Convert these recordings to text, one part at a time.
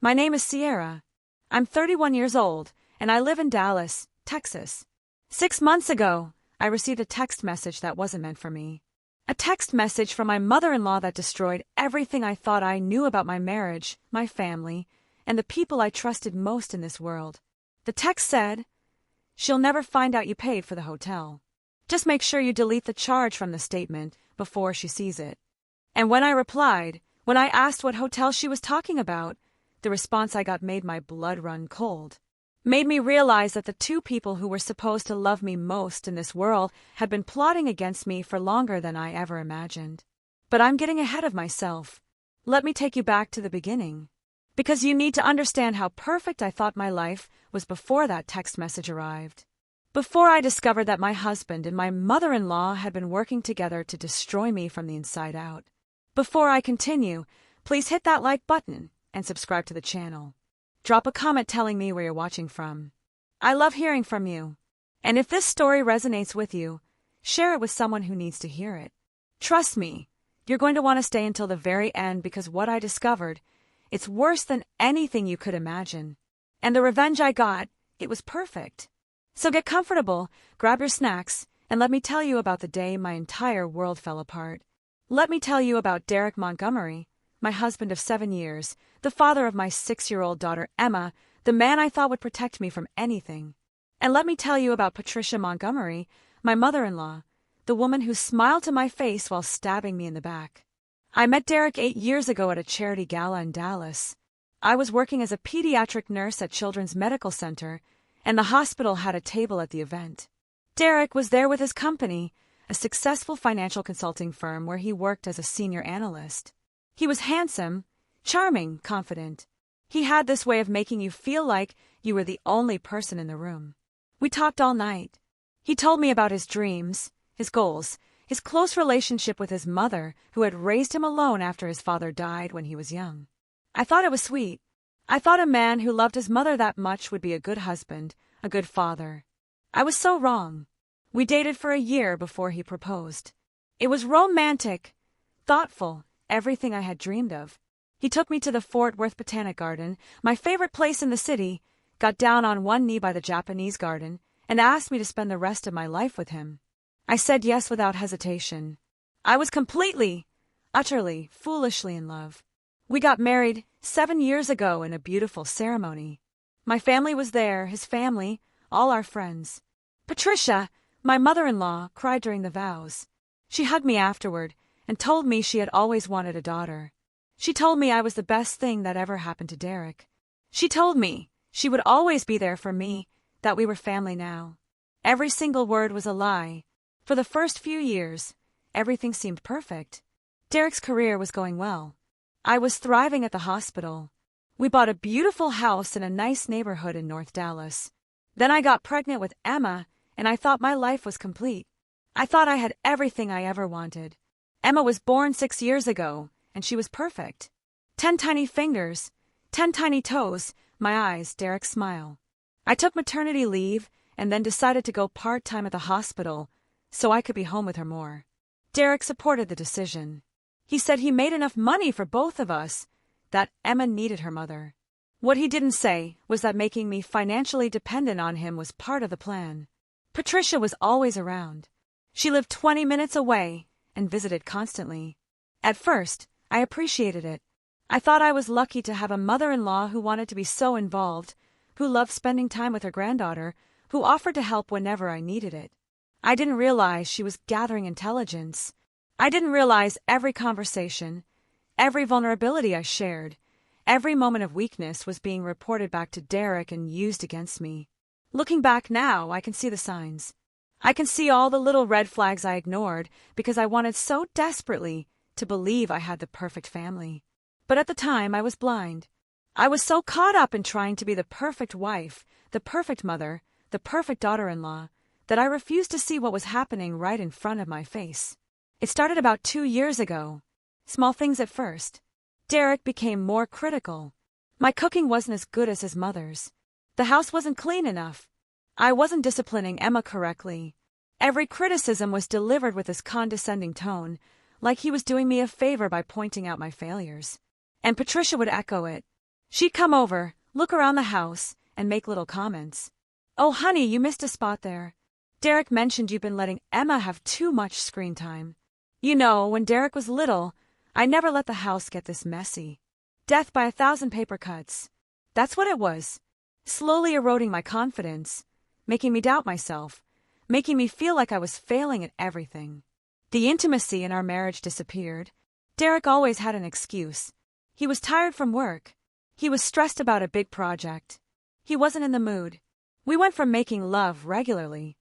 My name is Sierra. I'm 31 years old, and I live in Dallas, Texas. 6 months ago, I received a text message that wasn't meant for me. A text message from my mother-in-law that destroyed everything I thought I knew about my marriage, my family, and the people I trusted most in this world. The text said, "She'll never find out you paid for the hotel. Just make sure you delete the charge from the statement before she sees it." And when I asked what hotel she was talking about, the response I got made my blood run cold. Made me realize that the two people who were supposed to love me most in this world had been plotting against me for longer than I ever imagined. But I'm getting ahead of myself. Let me take you back to the beginning. Because you need to understand how perfect I thought my life was before that text message arrived. Before I discovered that my husband and my mother-in-law had been working together to destroy me from the inside out. Before I continue, please hit that like button and subscribe to the channel. Drop a comment telling me where you're watching from. I love hearing from you. And if this story resonates with you, share it with someone who needs to hear it. Trust me, you're going to want to stay until the very end because what I discovered, it's worse than anything you could imagine. And the revenge I got, it was perfect. So get comfortable, grab your snacks, and let me tell you about the day my entire world fell apart. Let me tell you about Derek Montgomery, my husband of 7 years, the father of my 6-year-old daughter Emma, the man I thought would protect me from anything. And let me tell you about Patricia Montgomery, my mother-in-law, the woman who smiled to my face while stabbing me in the back. I met Derek 8 years ago at a charity gala in Dallas. I was working as a pediatric nurse at Children's Medical Center, and the hospital had a table at the event. Derek was there with his company, a successful financial consulting firm where he worked as a senior analyst. He was handsome, charming, confident. He had this way of making you feel like you were the only person in the room. We talked all night. He told me about his dreams, his goals, his close relationship with his mother, who had raised him alone after his father died when he was young. I thought it was sweet. I thought a man who loved his mother that much would be a good husband, a good father. I was so wrong. We dated for a year before he proposed. It was romantic, thoughtful, everything I had dreamed of. He took me to the Fort Worth Botanic Garden, my favorite place in the city, got down on one knee by the Japanese garden, and asked me to spend the rest of my life with him. I said yes without hesitation. I was completely, utterly, foolishly in love. We got married 7 years ago in a beautiful ceremony. My family was there, his family, all our friends. Patricia, my mother-in-law, cried during the vows. She hugged me afterward and told me she had always wanted a daughter. She told me I was the best thing that ever happened to Derek. She told me she would always be there for me, that we were family now. Every single word was a lie. For the first few years, everything seemed perfect. Derek's career was going well. I was thriving at the hospital. We bought a beautiful house in a nice neighborhood in North Dallas. Then I got pregnant with Emma, and I thought my life was complete. I thought I had everything I ever wanted. Emma was born 6 years ago, and she was perfect. 10 tiny fingers, 10 tiny toes, my eyes, Derek's smile. I took maternity leave and then decided to go part-time at the hospital so I could be home with her more. Derek supported the decision. He said he made enough money for both of us, that Emma needed her mother. What he didn't say was that making me financially dependent on him was part of the plan. Patricia was always around. She lived 20 minutes away and visited constantly. At first, I appreciated it. I thought I was lucky to have a mother-in-law who wanted to be so involved, who loved spending time with her granddaughter, who offered to help whenever I needed it. I didn't realize she was gathering intelligence. I didn't realize every conversation, every vulnerability I shared, every moment of weakness was being reported back to Derek and used against me. Looking back now, I can see the signs. I can see all the little red flags I ignored because I wanted so desperately to believe I had the perfect family. But at the time, I was blind. I was so caught up in trying to be the perfect wife, the perfect mother, the perfect daughter-in-law, that I refused to see what was happening right in front of my face. It started about 2 years ago. Small things at first. Derek became more critical. My cooking wasn't as good as his mother's. The house wasn't clean enough. I wasn't disciplining Emma correctly. Every criticism was delivered with this condescending tone, like he was doing me a favor by pointing out my failures. And Patricia would echo it. She'd come over, look around the house, and make little comments. "Oh, honey, you missed a spot there. Derek mentioned you've been letting Emma have too much screen time. You know, when Derek was little, I never let the house get this messy. Death by 1,000 paper cuts. That's what it was. Slowly eroding my confidence, making me doubt myself, making me feel like I was failing at everything. The intimacy in our marriage disappeared. Derek always had an excuse. He was tired from work. He was stressed about a big project. He wasn't in the mood. We went from making love regularly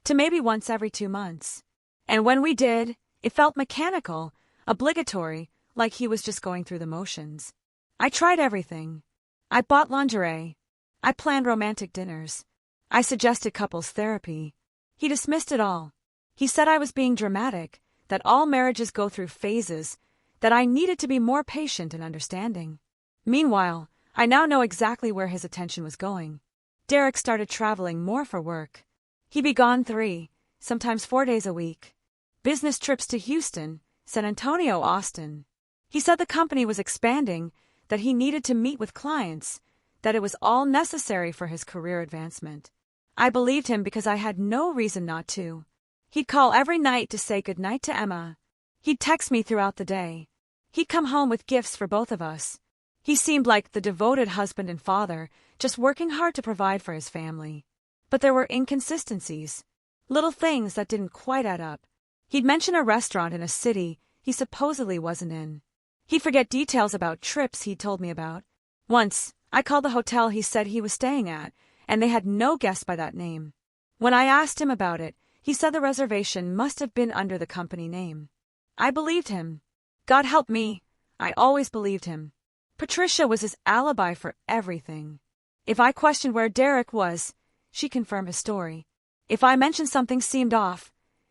to maybe once every 2 months. And when we did, it felt mechanical, obligatory, like he was just going through the motions. I tried everything. I bought lingerie. I planned romantic dinners. I suggested couples therapy. He dismissed it all. He said I was being dramatic, that all marriages go through phases, that I needed to be more patient and understanding. Meanwhile, I now know exactly where his attention was going. Derek started traveling more for work. He'd be gone 3, sometimes 4 days a week. Business trips to Houston, San Antonio, Austin. He said the company was expanding, that he needed to meet with clients, that it was all necessary for his career advancement. I believed him because I had no reason not to. He'd call every night to say goodnight to Emma. He'd text me throughout the day. He'd come home with gifts for both of us. He seemed like the devoted husband and father, just working hard to provide for his family. But there were inconsistencies, little things that didn't quite add up. He'd mention a restaurant in a city he supposedly wasn't in. He'd forget details about trips he'd told me about. Once, I called the hotel he said he was staying at, and they had no guest by that name. When I asked him about it, he said the reservation must have been under the company name. I believed him. God help me, I always believed him. Patricia was his alibi for everything. If I questioned where Derek was, she'd confirm his story. If I mentioned something seemed off,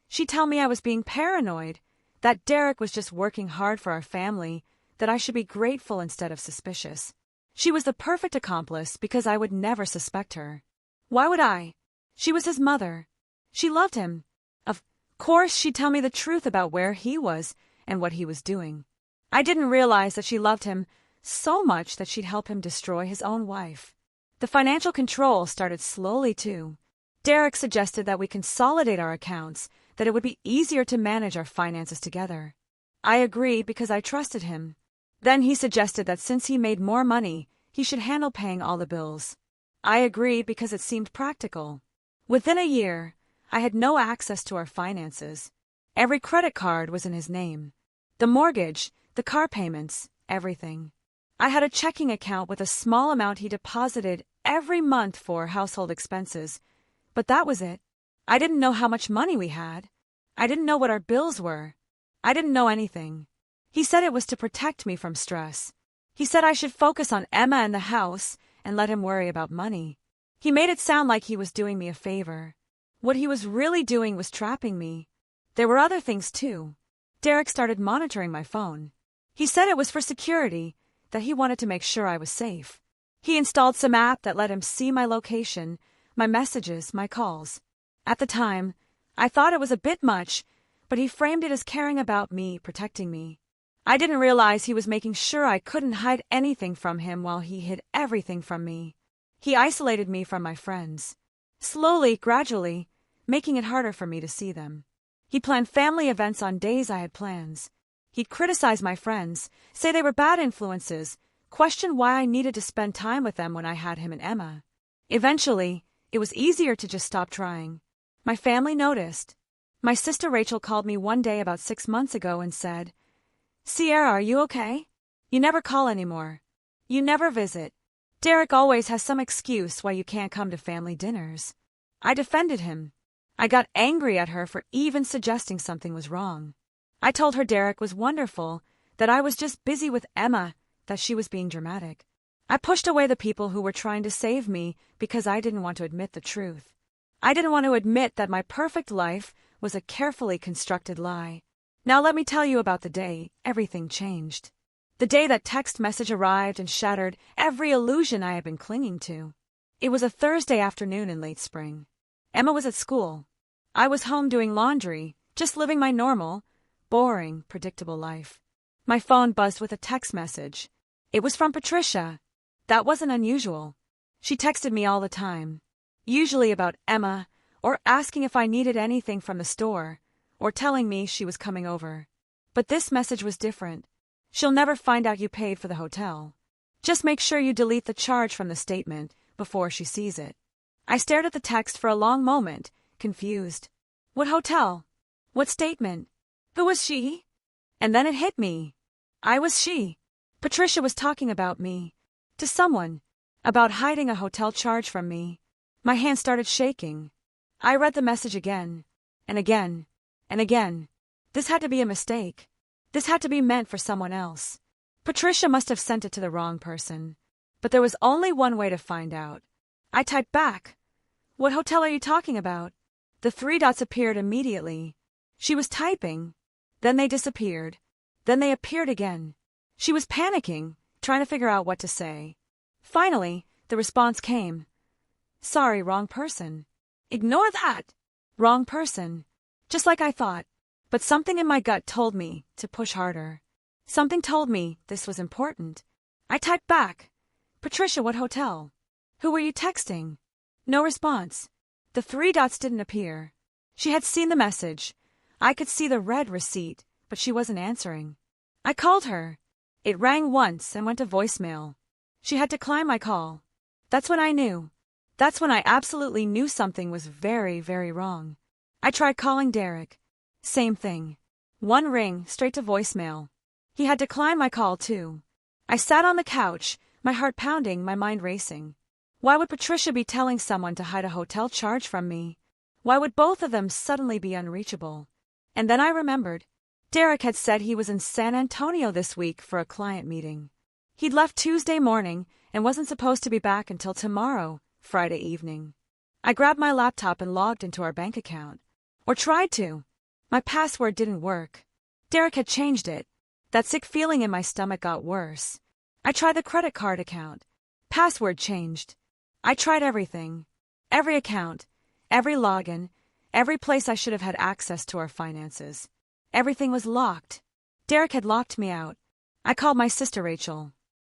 she'd tell me I was being paranoid, that Derek was just working hard for our family, that I should be grateful instead of suspicious. She was the perfect accomplice because I would never suspect her. Why would I? She was his mother. She loved him. Of course, she'd tell me the truth about where he was and what he was doing. I didn't realize that she loved him so much that she'd help him destroy his own wife. The financial control started slowly, too. Derek suggested that we consolidate our accounts, that it would be easier to manage our finances together. I agreed because I trusted him. Then he suggested that since he made more money, he should handle paying all the bills. I agreed because it seemed practical. Within a year, I had no access to our finances. Every credit card was in his name. The mortgage, the car payments, everything. I had a checking account with a small amount he deposited every month for household expenses, but that was it. I didn't know how much money we had. I didn't know what our bills were. I didn't know anything. He said it was to protect me from stress. He said I should focus on Emma and the house and let him worry about money. He made it sound like he was doing me a favor. What he was really doing was trapping me. There were other things too. Derek started monitoring my phone. He said it was for security, that he wanted to make sure I was safe. He installed some app that let him see my location, my messages, my calls. At the time, I thought it was a bit much, but he framed it as caring about me, protecting me. I didn't realize he was making sure I couldn't hide anything from him while he hid everything from me. He isolated me from my friends. Slowly, gradually, making it harder for me to see them. He planned family events on days I had plans. He'd criticize my friends, say they were bad influences, question why I needed to spend time with them when I had him and Emma. Eventually, it was easier to just stop trying. My family noticed. My sister Rachel called me one day about 6 months ago and said, "Sierra, are you okay? You never call anymore. You never visit. Derek always has some excuse why you can't come to family dinners." I defended him. I got angry at her for even suggesting something was wrong. I told her Derek was wonderful, that I was just busy with Emma, that she was being dramatic. I pushed away the people who were trying to save me because I didn't want to admit the truth. I didn't want to admit that my perfect life was a carefully constructed lie. Now let me tell you about the day everything changed. The day that text message arrived and shattered every illusion I had been clinging to. It was a Thursday afternoon in late spring. Emma was at school. I was home doing laundry, just living my normal, boring, predictable life. My phone buzzed with a text message. It was from Patricia. That wasn't unusual. She texted me all the time. Usually about Emma, or asking if I needed anything from the store, or telling me she was coming over. But this message was different. She'll never find out you paid for the hotel. Just make sure you delete the charge from the statement before she sees it. I stared at the text for a long moment, confused. What hotel? What statement? Who was she? And then it hit me. I was she. Patricia was talking about me. To someone. About hiding a hotel charge from me. My hand started shaking. I read the message again. And again. And again. This had to be a mistake. This had to be meant for someone else. Patricia must have sent it to the wrong person. But there was only one way to find out. I typed back. What hotel are you talking about? The 3 dots appeared immediately. She was typing. Then they disappeared. Then they appeared again. She was panicking, trying to figure out what to say. Finally, the response came. Sorry, wrong person. Ignore that. Wrong person. Just like I thought. But something in my gut told me to push harder. Something told me this was important. I typed back. Patricia, what hotel? Who were you texting? No response. The 3 dots didn't appear. She had seen the message. I could see the red receipt, but she wasn't answering. I called her. It rang once and went to voicemail. She had declined my call. That's when I knew. That's when I absolutely knew something was very, very wrong. I tried calling Derek. Same thing. 1 ring, straight to voicemail. He had declined my call, too. I sat on the couch, my heart pounding, my mind racing. Why would Patricia be telling someone to hide a hotel charge from me? Why would both of them suddenly be unreachable? And then I remembered. Derek had said he was in San Antonio this week for a client meeting. He'd left Tuesday morning and wasn't supposed to be back until tomorrow, Friday evening. I grabbed my laptop and logged into our bank account. Or tried to. My password didn't work. Derek had changed it. That sick feeling in my stomach got worse. I tried the credit card account. Password changed. I tried everything. Every account. Every login. Every place I should have had access to our finances. Everything was locked. Derek had locked me out. I called my sister Rachel.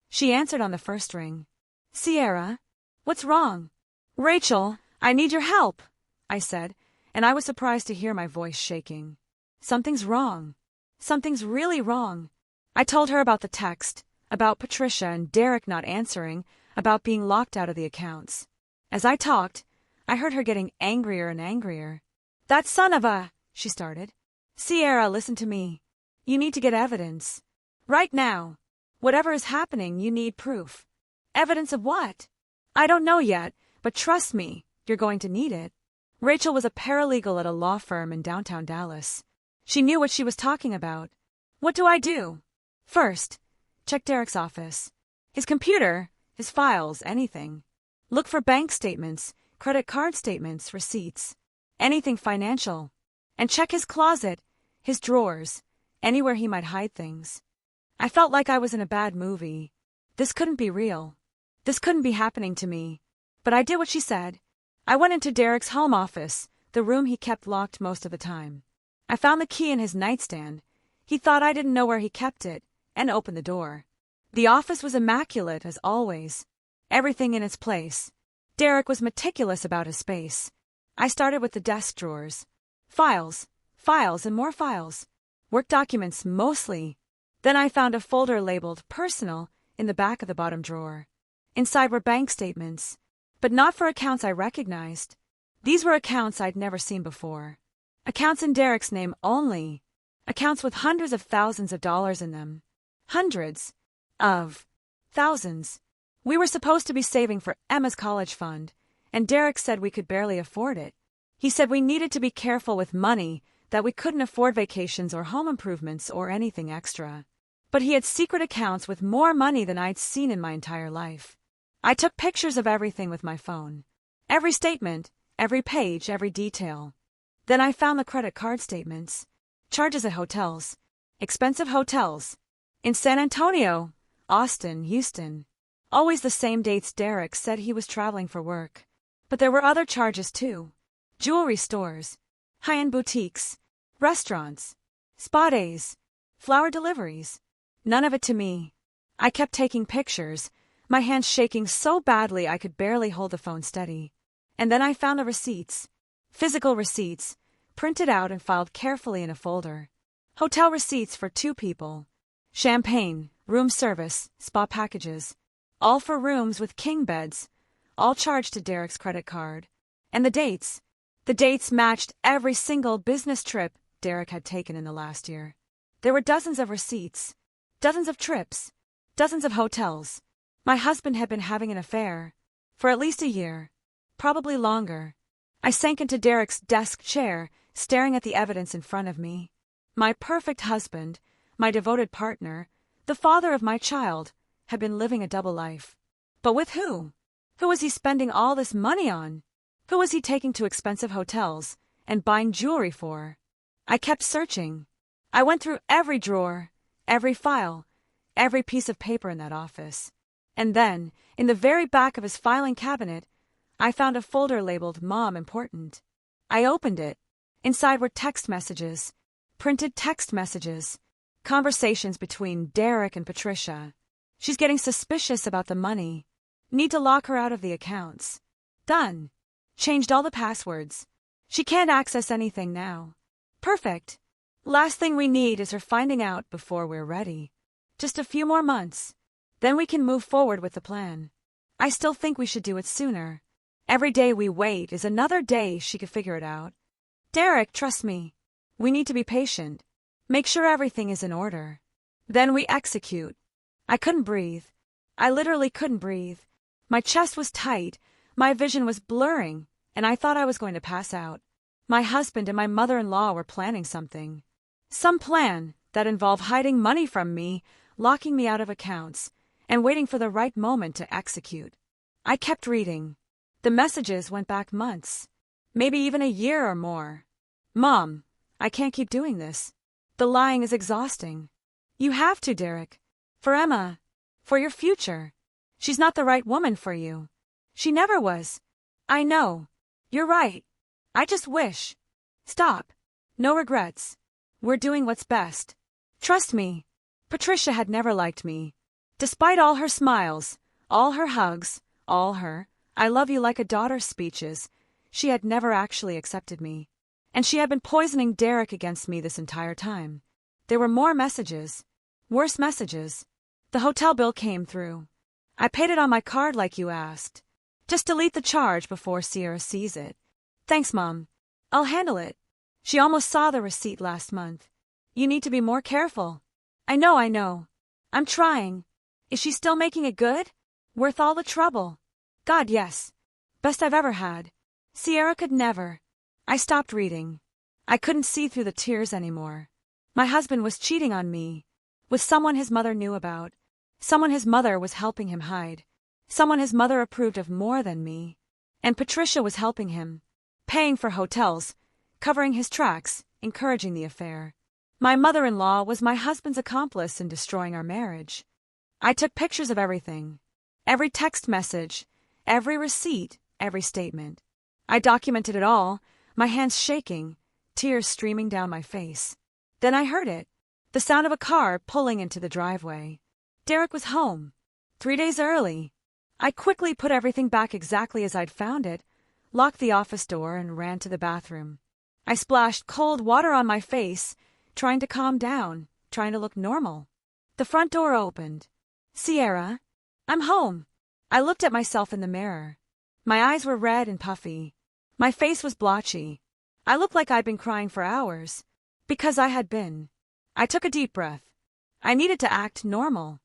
She answered on the first ring. Sierra? What's wrong? Rachel, I need your help, I said, and I was surprised to hear my voice shaking. Something's wrong. Something's really wrong. I told her about the text, about Patricia and Derek not answering, about being locked out of the accounts. As I talked, I heard her getting angrier and angrier. That son of a... she started. Sierra, listen to me. You need to get evidence. Right now. Whatever is happening, you need proof. Evidence of what? I don't know yet, but trust me, you're going to need it. Rachel was a paralegal at a law firm in downtown Dallas. She knew what she was talking about. What do I do? First, check Derek's office. His computer, his files, anything. Look for bank statements, credit card statements, receipts. Anything financial. And check his closet, his drawers, anywhere he might hide things. I felt like I was in a bad movie. This couldn't be real. This couldn't be happening to me. But I did what she said. I went into Derek's home office, the room he kept locked most of the time. I found the key in his nightstand. He thought I didn't know where he kept it, and opened the door. The office was immaculate, as always. Everything in its place. Derek was meticulous about his space. I started with the desk drawers. Files, files, and more files. Work documents, mostly. Then I found a folder labeled Personal in the back of the bottom drawer. Inside were bank statements, but not for accounts I recognized. These were accounts I'd never seen before. Accounts in Derek's name only. Accounts with hundreds of thousands of dollars in them. Hundreds of thousands. We were supposed to be saving for Emma's college fund, and Derek said we could barely afford it. He said we needed to be careful with money, that we couldn't afford vacations or home improvements or anything extra. But he had secret accounts with more money than I'd seen in my entire life. I took pictures of everything with my phone. Every statement, every page, every detail. Then I found the credit card statements. Charges at hotels. Expensive hotels. In San Antonio, Austin, Houston. Always the same dates Derek said he was traveling for work. But there were other charges too. Jewelry stores. High-end boutiques. Restaurants. Spa days. Flower deliveries. None of it to me. I kept taking pictures, my hands shaking so badly I could barely hold the phone steady. And then I found the receipts. Physical receipts, printed out and filed carefully in a folder. Hotel receipts for 2 people. Champagne, room service, spa packages. All for rooms with king beds. All charged to Derek's credit card. And the dates. The dates matched every single business trip Derek had taken in the last year. There were dozens of receipts. Dozens of trips. Dozens of hotels. My husband had been having an affair. For at least a year. Probably longer. I sank into Derek's desk chair, staring at the evidence in front of me. My perfect husband, my devoted partner, the father of my child, had been living a double life. But with who? Who was he spending all this money on? Who was he taking to expensive hotels and buying jewelry for? I kept searching. I went through every drawer, every file, every piece of paper in that office. And then, in the very back of his filing cabinet, I found a folder labeled Mom Important. I opened it. Inside were text messages, printed text messages, conversations between Derek and Patricia. She's getting suspicious about the money. Need to lock her out of the accounts. Done. Changed all the passwords. She can't access anything now. Perfect. Last thing we need is her finding out before we're ready. Just a few more months. Then we can move forward with the plan. I still think we should do it sooner. Every day we wait is another day she could figure it out. Derek, trust me. We need to be patient. Make sure everything is in order. Then we execute. I couldn't breathe. I literally couldn't breathe. My chest was tight, my vision was blurring, and I thought I was going to pass out. My husband and my mother-in-law were planning something. Some plan that involved hiding money from me, locking me out of accounts, and waiting for the right moment to execute. I kept reading. The messages went back months, maybe even a year or more. Mom, I can't keep doing this. The lying is exhausting. You have to, Derek. For Emma. For your future. She's not the right woman for you. She never was. I know. You're right. I just wish. Stop. No regrets. We're doing what's best. Trust me. Patricia had never liked me. Despite all her smiles, all her hugs, all her I love you like a daughter speeches, she had never actually accepted me. And she had been poisoning Derek against me this entire time. There were more messages. Worse messages. The hotel bill came through. I paid it on my card like you asked. Just delete the charge before Sierra sees it. Thanks, Mom. I'll handle it. She almost saw the receipt last month. You need to be more careful. I know. I'm trying. Is she still making it good? Worth all the trouble? God, yes. Best I've ever had. Sierra could never. I stopped reading. I couldn't see through the tears anymore. My husband was cheating on me. With someone his mother knew about. Someone his mother was helping him hide. Someone his mother approved of more than me. And Patricia was helping him. Paying for hotels. Covering his tracks. Encouraging the affair. My mother-in-law was my husband's accomplice in destroying our marriage. I took pictures of everything. Every text message. Every receipt. Every statement. I documented it all, my hands shaking, tears streaming down my face. Then I heard it. The sound of a car pulling into the driveway. Derek was home. 3 days early. I quickly put everything back exactly as I'd found it, locked the office door, and ran to the bathroom. I splashed cold water on my face, trying to calm down, trying to look normal. The front door opened. Sierra, I'm home. I looked at myself in the mirror. My eyes were red and puffy. My face was blotchy. I looked like I'd been crying for hours. Because I had been. I took a deep breath. I needed to act normal.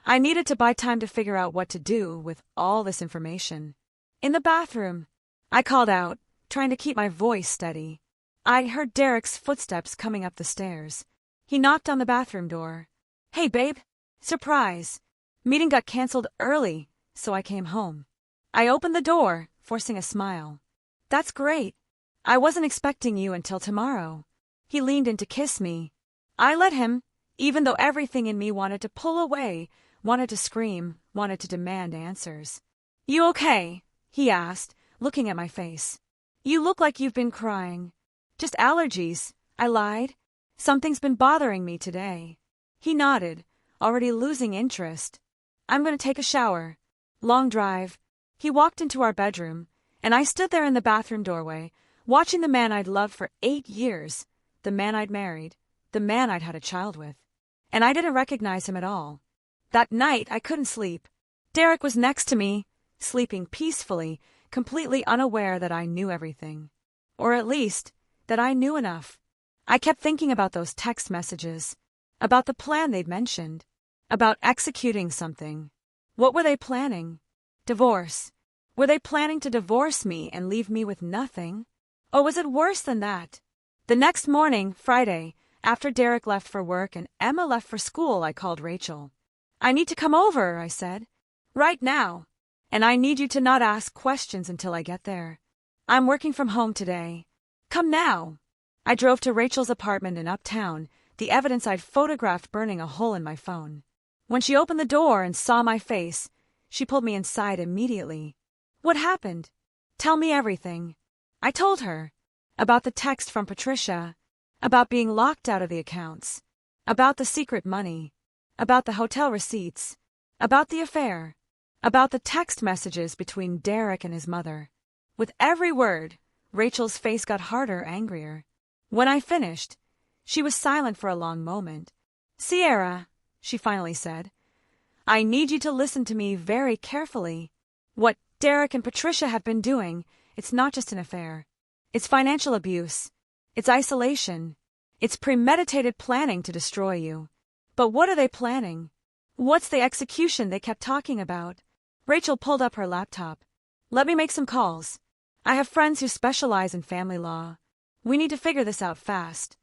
I needed to buy time to figure out what to do with all this information. In the bathroom, I called out, trying to keep my voice steady. I heard Derek's footsteps coming up the stairs. He knocked on the bathroom door. Hey, babe. Surprise. Meeting got canceled early, so I came home. I opened the door, forcing a smile. That's great. I wasn't expecting you until tomorrow. He leaned in to kiss me. I let him, even though everything in me wanted to pull away, wanted to scream, wanted to demand answers. You okay? He asked, looking at my face. You look like you've been crying. Just allergies, I lied. Something's been bothering me today. He nodded, already losing interest. I'm going to take a shower. Long drive. He walked into our bedroom, and I stood there in the bathroom doorway, watching the man I'd loved for 8 years, the man I'd married, the man I'd had a child with. And I didn't recognize him at all. That night, I couldn't sleep. Derek was next to me, sleeping peacefully, completely unaware that I knew everything. Or at least, that I knew enough. I kept thinking about those text messages, about the plan they'd mentioned, about executing something. What were they planning? Divorce. Were they planning to divorce me and leave me with nothing? Or was it worse than that? The next morning, Friday, after Derek left for work and Emma left for school, I called Rachel. I need to come over, I said. Right now. And I need you to not ask questions until I get there. I'm working from home today. Come now. I drove to Rachel's apartment in Uptown, the evidence I'd photographed burning a hole in my phone. When she opened the door and saw my face, she pulled me inside immediately. What happened? Tell me everything. I told her. About the text from Patricia. About being locked out of the accounts. About the secret money. About the hotel receipts. About the affair. About the text messages between Derek and his mother. With every word, Rachel's face got harder, angrier. When I finished, she was silent for a long moment. Sierra, she finally said, I need you to listen to me very carefully. What Derek and Patricia have been doing, it's not just an affair. It's financial abuse. It's isolation. It's premeditated planning to destroy you. But what are they planning? What's the execution they kept talking about? Rachel pulled up her laptop. Let me make some calls. I have friends who specialize in family law. We need to figure this out fast.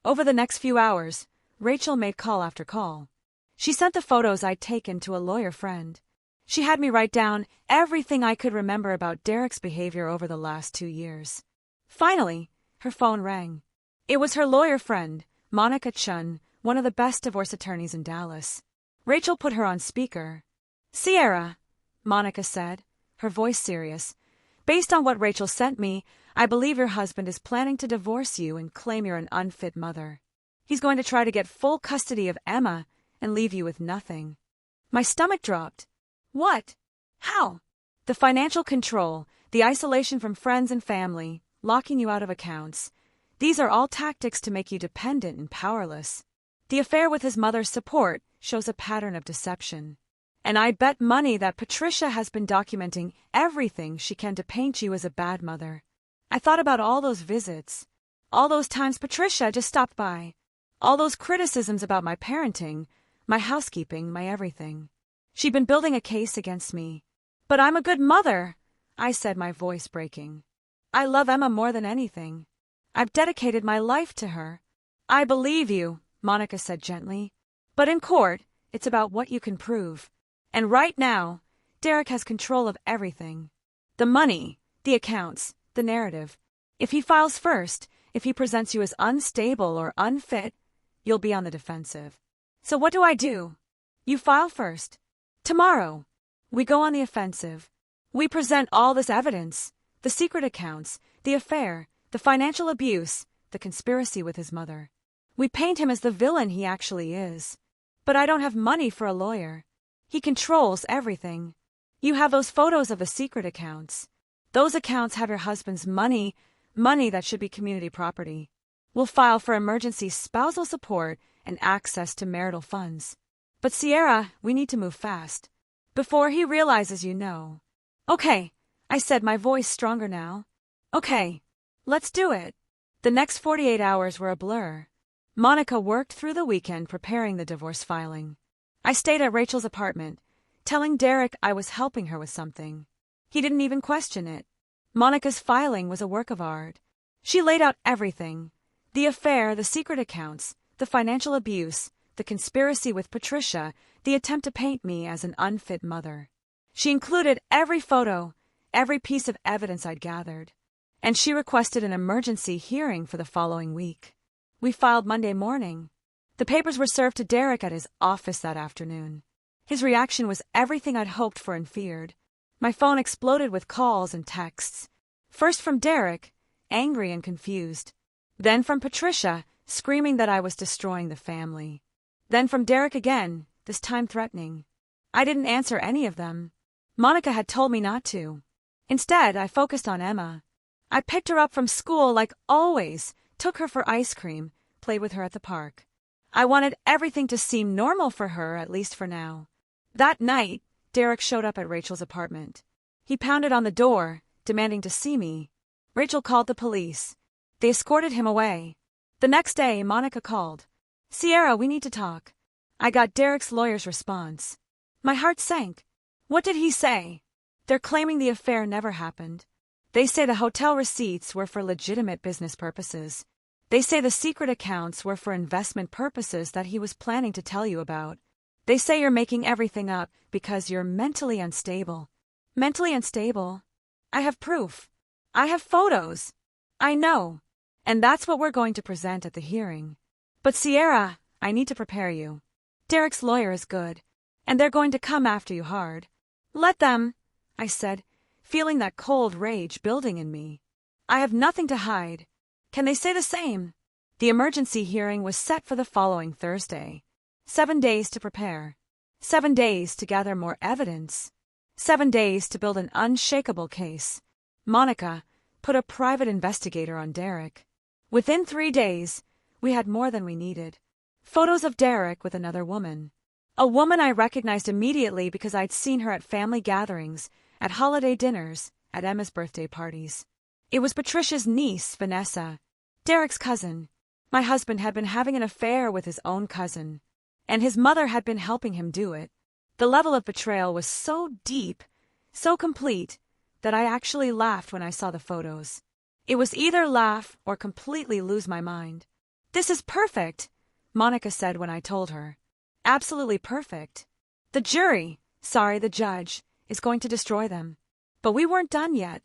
Over the next few hours, Rachel made call after call. She sent the photos I'd taken to a lawyer friend. She had me write down everything I could remember about Derek's behavior over the last 2 years. Finally, her phone rang. It was her lawyer friend, Monica Chun, one of the best divorce attorneys in Dallas. Rachel put her on speaker. Sierra, Monica said, her voice serious. Based on what Rachel sent me, I believe your husband is planning to divorce you and claim you're an unfit mother. He's going to try to get full custody of Emma and leave you with nothing. My stomach dropped. What? How? The financial control, the isolation from friends and family, locking you out of accounts. These are all tactics to make you dependent and powerless. The affair with his mother's support shows a pattern of deception. And I bet money that Patricia has been documenting everything she can to paint you as a bad mother. I thought about all those visits, all those times Patricia just stopped by, all those criticisms about my parenting, my housekeeping, my everything. She'd been building a case against me. But I'm a good mother, I said, my voice breaking. I love Emma more than anything. I've dedicated my life to her. I believe you, Monica said gently. But in court, it's about what you can prove. And right now, Derek has control of everything. The money, the accounts, the narrative. If he files first, if he presents you as unstable or unfit, you'll be on the defensive. So what do? You file first. Tomorrow, we go on the offensive. We present all this evidence, the secret accounts, the affair, the financial abuse, the conspiracy with his mother. We paint him as the villain he actually is. But I don't have money for a lawyer. He controls everything. You have those photos of the secret accounts. Those accounts have your husband's money that should be community property. We'll file for emergency spousal support and access to marital funds. But Sierra, we need to move fast. Before he realizes you know. Okay, I said, my voice stronger now. Okay, let's do it. The next 48 hours were a blur. Monica worked through the weekend preparing the divorce filing. I stayed at Rachel's apartment, telling Derek I was helping her with something. He didn't even question it. Monica's filing was a work of art. She laid out everything. The affair, the secret accounts, the financial abuse, the conspiracy with Patricia, the attempt to paint me as an unfit mother. She included every photo, every piece of evidence I'd gathered. And she requested an emergency hearing for the following week. We filed Monday morning. The papers were served to Derek at his office that afternoon. His reaction was everything I'd hoped for and feared. My phone exploded with calls and texts. First from Derek, angry and confused. Then from Patricia, screaming that I was destroying the family. Then from Derek again, this time threatening. I didn't answer any of them. Monica had told me not to. Instead, I focused on Emma. I picked her up from school like always, took her for ice cream, played with her at the park. I wanted everything to seem normal for her, at least for now. That night, Derek showed up at Rachel's apartment. He pounded on the door, demanding to see me. Rachel called the police. They escorted him away. The next day, Monica called. "Sierra, we need to talk." I got Derek's lawyer's response. My heart sank. What did he say? They're claiming the affair never happened. They say the hotel receipts were for legitimate business purposes. They say the secret accounts were for investment purposes that he was planning to tell you about. They say you're making everything up because you're mentally unstable. Mentally unstable? I have proof. I have photos. I know. And that's what we're going to present at the hearing. But Sierra, I need to prepare you. Derek's lawyer is good, and they're going to come after you hard. Let them, I said, feeling that cold rage building in me. I have nothing to hide. Can they say the same? The emergency hearing was set for the following Thursday. 7 days to prepare. 7 days to gather more evidence. 7 days to build an unshakable case. Monica put a private investigator on Derek. Within 3 days, we had more than we needed. Photos of Derek with another woman. A woman I recognized immediately because I'd seen her at family gatherings, at holiday dinners, at Emma's birthday parties. It was Patricia's niece, Vanessa, Derek's cousin. My husband had been having an affair with his own cousin, and his mother had been helping him do it. The level of betrayal was so deep, so complete, that I actually laughed when I saw the photos. It was either laugh or completely lose my mind. "This is perfect," Monica said when I told her. "Absolutely perfect. The judge, is going to destroy them." But we weren't done yet.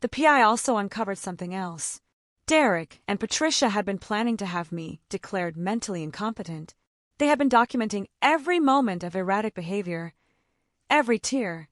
The PI also uncovered something else. Derek and Patricia had been planning to have me declared mentally incompetent. They had been documenting every moment of erratic behavior, every tear,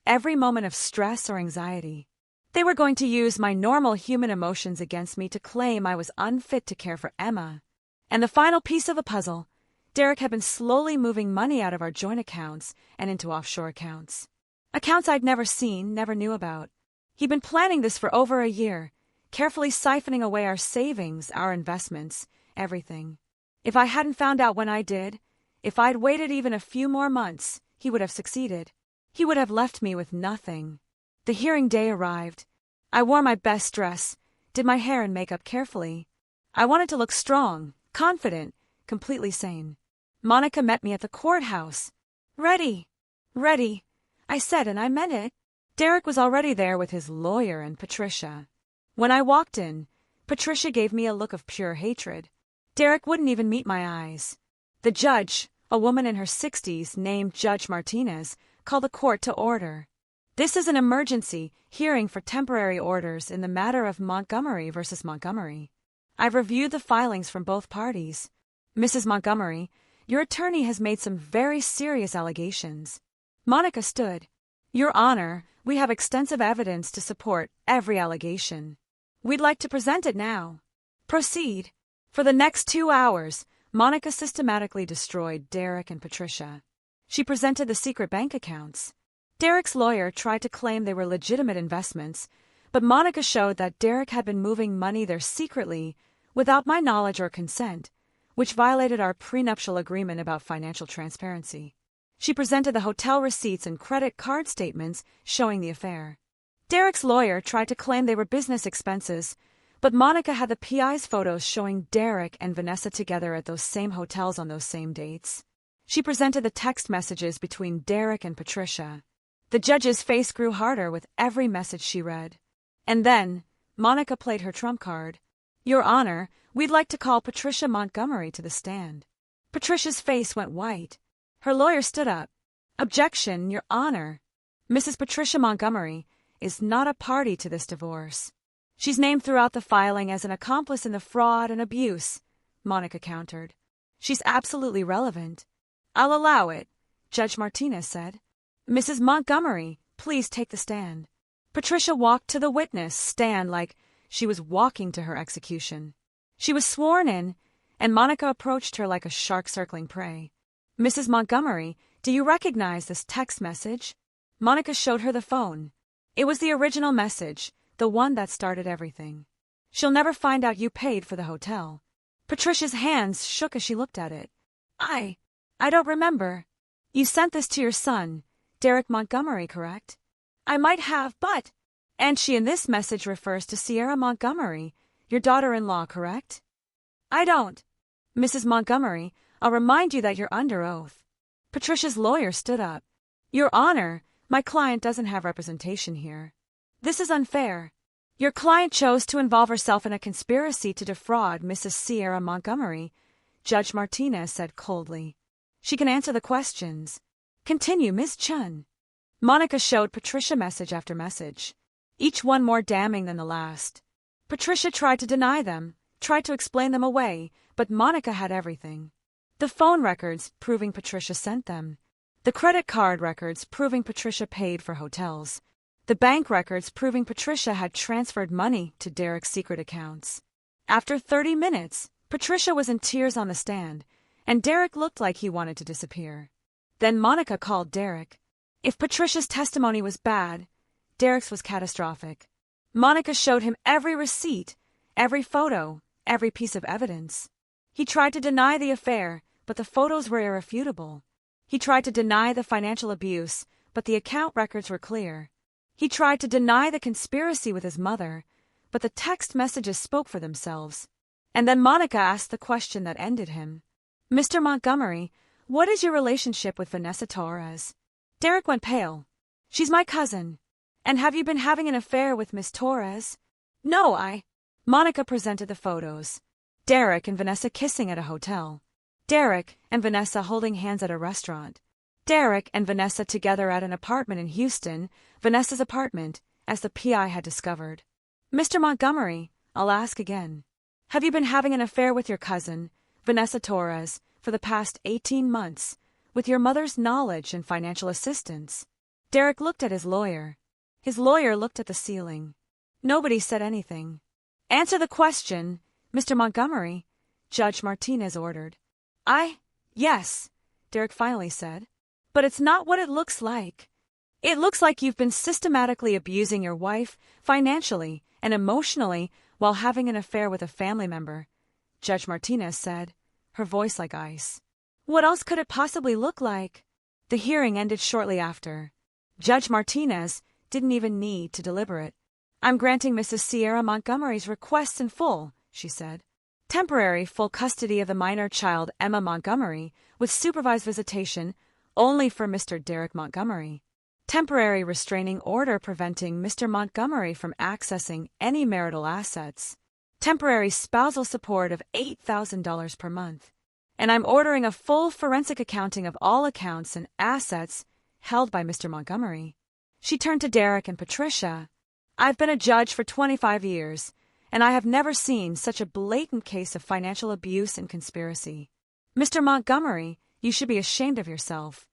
every moment of stress or anxiety. They were going to use my normal human emotions against me to claim I was unfit to care for Emma. And the final piece of the puzzle, Derek had been slowly moving money out of our joint accounts and into offshore accounts. Accounts I'd never seen, never knew about. He'd been planning this for over a year, carefully siphoning away our savings, our investments, everything. If I hadn't found out when I did, if I'd waited even a few more months, he would have succeeded. He would have left me with nothing. The hearing day arrived. I wore my best dress, did my hair and makeup carefully. I wanted to look strong, confident, completely sane. Monica met me at the courthouse. Ready, I said, and I meant it. Derek was already there with his lawyer and Patricia. When I walked in, Patricia gave me a look of pure hatred. Derek wouldn't even meet my eyes. The judge, a woman in her 60s named Judge Martinez, called the court to order. "This is an emergency hearing for temporary orders in the matter of Montgomery versus Montgomery. I've reviewed the filings from both parties. Mrs. Montgomery, your attorney has made some very serious allegations." Monica stood. "Your Honor, we have extensive evidence to support every allegation. We'd like to present it now." "Proceed." For the next 2 hours, Monica systematically destroyed Derek and Patricia. She presented the secret bank accounts. Derek's lawyer tried to claim they were legitimate investments, but Monica showed that Derek had been moving money there secretly, without my knowledge or consent, which violated our prenuptial agreement about financial transparency. She presented the hotel receipts and credit card statements showing the affair. Derek's lawyer tried to claim they were business expenses, but Monica had the PI's photos showing Derek and Vanessa together at those same hotels on those same dates. She presented the text messages between Derek and Patricia. The judge's face grew harder with every message she read. And then, Monica played her trump card. "Your Honor, we'd like to call Patricia Montgomery to the stand." Patricia's face went white. Her lawyer stood up. "Objection, Your Honor. Mrs. Patricia Montgomery is not a party to this divorce. She's named throughout the filing as an accomplice in the fraud and abuse," Monica countered. "She's absolutely relevant." "I'll allow it," Judge Martinez said. "Mrs. Montgomery, please take the stand." Patricia walked to the witness stand like she was walking to her execution. She was sworn in, and Monica approached her like a shark circling prey. "Mrs. Montgomery, do you recognize this text message?" Monica showed her the phone. It was the original message, the one that started everything. She'll never find out you paid for the hotel. Patricia's hands shook as she looked at it. I don't remember. You sent this to your son, Derek Montgomery, correct? I might have, but... And she in this message refers to Sierra Montgomery, your daughter-in-law, correct? I don't. Mrs. Montgomery, I'll remind you that you're under oath. Patricia's lawyer stood up. Your Honor, my client doesn't have representation here. This is unfair. Your client chose to involve herself in a conspiracy to defraud Mrs. Sierra Montgomery, Judge Martinez said coldly. She can answer the questions. Continue, Ms. Chun. Monica showed Patricia message after message, each one more damning than the last. Patricia tried to deny them, tried to explain them away, but Monica had everything. The phone records proving Patricia sent them. The credit card records proving Patricia paid for hotels. The bank records proving Patricia had transferred money to Derek's secret accounts. After 30 minutes, Patricia was in tears on the stand, and Derek looked like he wanted to disappear. Then Monica called Derek. If Patricia's testimony was bad, Derek's was catastrophic. Monica showed him every receipt, every photo, every piece of evidence. He tried to deny the affair, but the photos were irrefutable. He tried to deny the financial abuse, but the account records were clear. He tried to deny the conspiracy with his mother, but the text messages spoke for themselves. And then Monica asked the question that ended him. Mr. Montgomery, what is your relationship with Vanessa Torres? Derek went pale. She's my cousin. And have you been having an affair with Miss Torres? No, Monica presented the photos. Derek and Vanessa kissing at a hotel. Derek and Vanessa holding hands at a restaurant. Derek and Vanessa together at an apartment in Houston, Vanessa's apartment, as the PI had discovered. Mr. Montgomery, I'll ask again. Have you been having an affair with your cousin, Vanessa Torres, for the past 18 months, with your mother's knowledge and financial assistance? Derek looked at his lawyer. His lawyer looked at the ceiling. Nobody said anything. Answer the question, Mr. Montgomery, Judge Martinez ordered. Yes, Derek finally said. But it's not what it looks like. It looks like you've been systematically abusing your wife financially and emotionally while having an affair with a family member, Judge Martinez said, her voice like ice. What else could it possibly look like? The hearing ended shortly after. Judge Martinez didn't even need to deliberate. I'm granting Mrs. Sierra Montgomery's request in full, she said. Temporary full custody of the minor child Emma Montgomery with supervised visitation only for Mr. Derek Montgomery. Temporary restraining order preventing Mr. Montgomery from accessing any marital assets. Temporary spousal support of $8,000 per month. And I'm ordering a full forensic accounting of all accounts and assets held by Mr. Montgomery. She turned to Derek and Patricia. I've been a judge for 25 years, and I have never seen such a blatant case of financial abuse and conspiracy. Mr. Montgomery, you should be ashamed of yourself.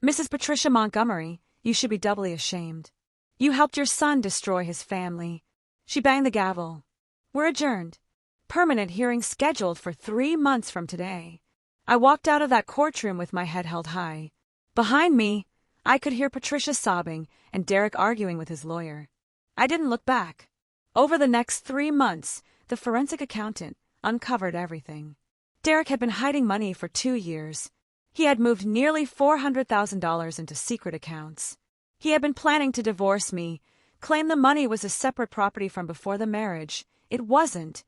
Mrs. Patricia Montgomery, you should be doubly ashamed. You helped your son destroy his family. She banged the gavel. We're adjourned. Permanent hearing scheduled for 3 months from today. I walked out of that courtroom with my head held high. Behind me, I could hear Patricia sobbing and Derek arguing with his lawyer. I didn't look back. Over the next 3 months, the forensic accountant uncovered everything. Derek had been hiding money for 2 years. He had moved nearly $400,000 into secret accounts. He had been planning to divorce me, claim the money was a separate property from before the marriage. It wasn't.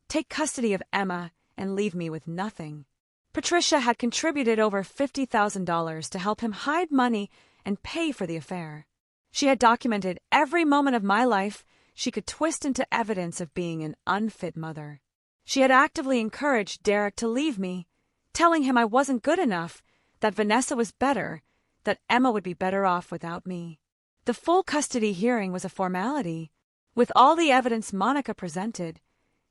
Take custody of Emma and leave me with nothing. Patricia had contributed over $50,000 to help him hide money and pay for the affair. She had documented every moment of my life she could twist into evidence of being an unfit mother. She had actively encouraged Derek to leave me, telling him I wasn't good enough, that Vanessa was better, that Emma would be better off without me. The full custody hearing was a formality. With all the evidence Monica presented,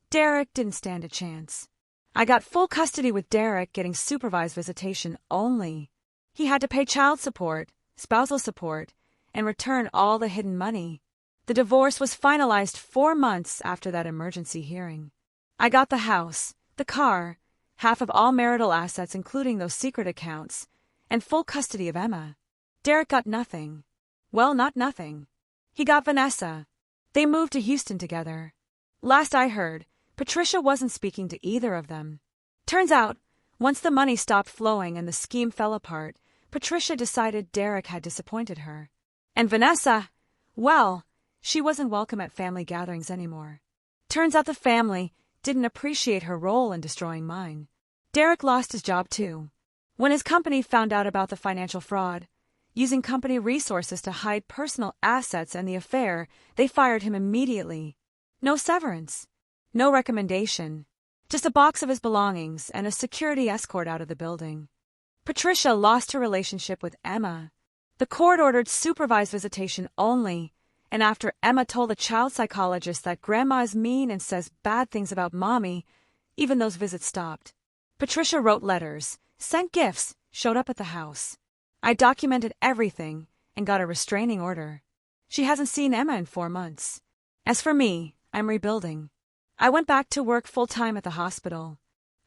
Derek didn't stand a chance. I got full custody with Derek getting supervised visitation only. He had to pay child support, spousal support, and return all the hidden money. The divorce was finalized 4 months after that emergency hearing. I got the house, the car, half of all marital assets including those secret accounts, and full custody of Emma. Derek got nothing. Well, not nothing. He got Vanessa. They moved to Houston together. Last I heard, Patricia wasn't speaking to either of them. Turns out, once the money stopped flowing and the scheme fell apart, Patricia decided Derek had disappointed her. And Vanessa, well, she wasn't welcome at family gatherings anymore. Turns out the family didn't appreciate her role in destroying mine. Derek lost his job too. When his company found out about the financial fraud, using company resources to hide personal assets and the affair, they fired him immediately. No severance. No recommendation. Just a box of his belongings and a security escort out of the building. Patricia lost her relationship with Emma. The court ordered supervised visitation only, and after Emma told the child psychologist that Grandma is mean and says bad things about Mommy, even those visits stopped. Patricia wrote letters, sent gifts, showed up at the house. I documented everything and got a restraining order. She hasn't seen Emma in 4 months. As for me, I'm rebuilding. I went back to work full-time at the hospital.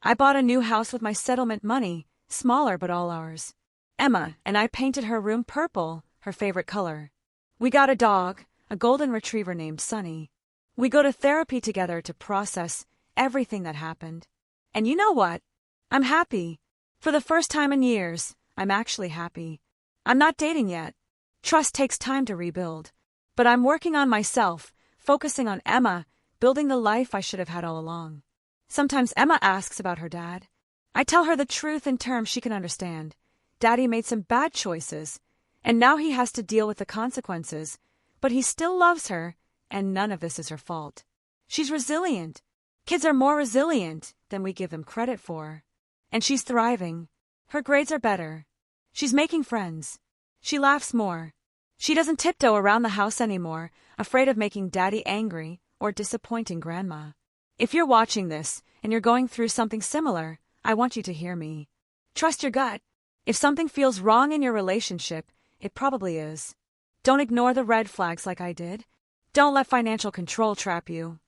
I bought a new house with my settlement money, smaller but all ours. Emma and I painted her room purple, her favorite color. We got a dog, a golden retriever named Sunny. We go to therapy together to process everything that happened. And you know what? I'm happy. For the first time in years, I'm actually happy. I'm not dating yet. Trust takes time to rebuild. But I'm working on myself, focusing on Emma, building the life I should have had all along. Sometimes Emma asks about her dad. I tell her the truth in terms she can understand. Daddy made some bad choices, and now he has to deal with the consequences, but he still loves her, and none of this is her fault. She's resilient. Kids are more resilient than we give them credit for. And she's thriving. Her grades are better. She's making friends. She laughs more. She doesn't tiptoe around the house anymore, afraid of making Daddy angry or disappointing Grandma. If you're watching this and you're going through something similar, I want you to hear me. Trust your gut. If something feels wrong in your relationship, it probably is. Don't ignore the red flags like I did. Don't let financial control trap you.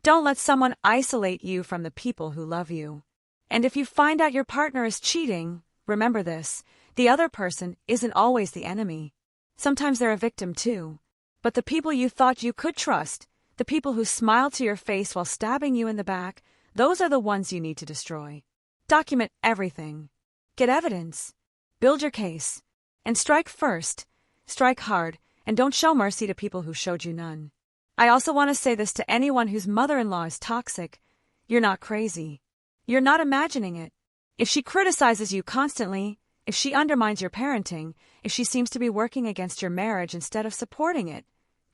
Don't let someone isolate you from the people who love you. And if you find out your partner is cheating, remember this: the other person isn't always the enemy. Sometimes they're a victim too. But the people you thought you could trust, the people who smile to your face while stabbing you in the back, those are the ones you need to destroy. Document everything. Get evidence. Build your case. And strike first. Strike hard, and don't show mercy to people who showed you none. I also want to say this to anyone whose mother-in-law is toxic. You're not crazy. You're not imagining it. If she criticizes you constantly, if she undermines your parenting, if she seems to be working against your marriage instead of supporting it,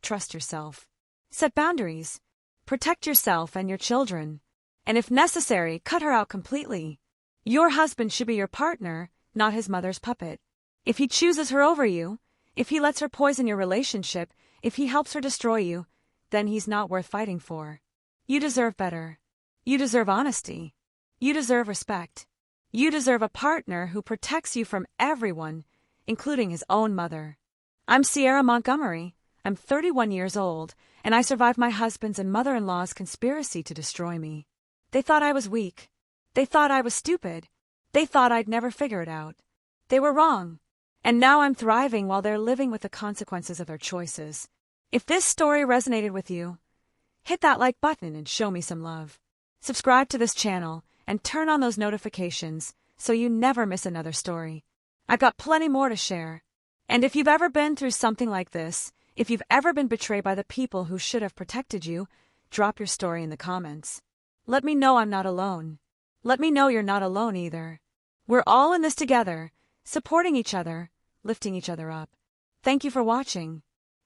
trust yourself. Set boundaries. Protect yourself and your children. And if necessary, cut her out completely. Your husband should be your partner, not his mother's puppet. If he chooses her over you, if he lets her poison your relationship, if he helps her destroy you, then he's not worth fighting for. You deserve better. You deserve honesty. You deserve respect. You deserve a partner who protects you from everyone, including his own mother. I'm Sierra Montgomery. I'm 31 years old, and I survived my husband's and mother-in-law's conspiracy to destroy me. They thought I was weak. They thought I was stupid. They thought I'd never figure it out. They were wrong. And now I'm thriving while they're living with the consequences of their choices. If this story resonated with you, hit that like button and show me some love. Subscribe to this channel and turn on those notifications so you never miss another story. I've got plenty more to share. And if you've ever been through something like this, if you've ever been betrayed by the people who should have protected you, drop your story in the comments. Let me know I'm not alone. Let me know you're not alone either. We're all in this together, supporting each other, lifting each other up. Thank you for watching.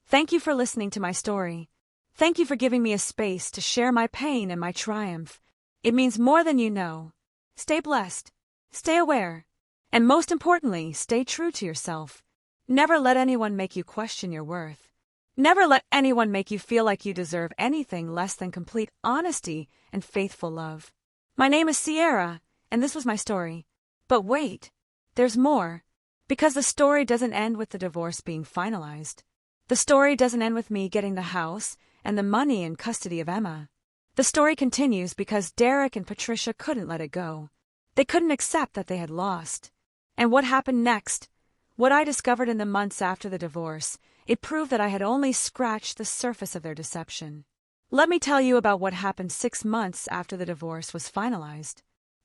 Thank you for listening to my story. Thank you for giving me a space to share my pain and my triumph. It means more than you know. Stay blessed. Stay aware. And most importantly, stay true to yourself. Never let anyone make you question your worth. Never let anyone make you feel like you deserve anything less than complete honesty and faithful love. My name is Sierra, and this was my story. But wait, there's more. Because the story doesn't end with the divorce being finalized. The story doesn't end with me getting the house and the money and custody of Emma. The story continues because Derek and Patricia couldn't let it go. They couldn't accept that they had lost. And what happened next? What I discovered in the months after the divorce, It proved that I had only scratched the surface of their deception. Let me tell you about what happened 6 months after the divorce was finalized.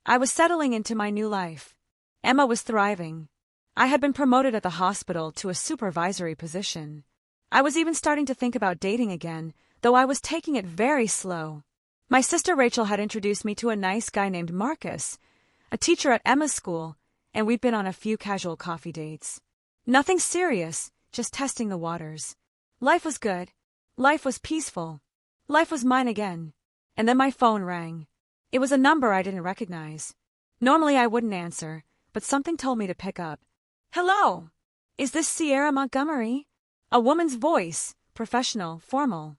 I was settling into my new life. Emma was thriving. I had been promoted at the hospital to a supervisory position. I was even starting to think about dating again, though I was taking it very slow. My sister Rachel had introduced me to a nice guy named Marcus, a teacher at Emma's school, and we'd been on a few casual coffee dates. Nothing serious, just testing the waters. Life was good. Life was peaceful. Life was mine again. And then my phone rang. It was a number I didn't recognize. Normally I wouldn't answer, but something told me to pick up. Hello! Is this Sierra Montgomery? A woman's voice, professional, formal.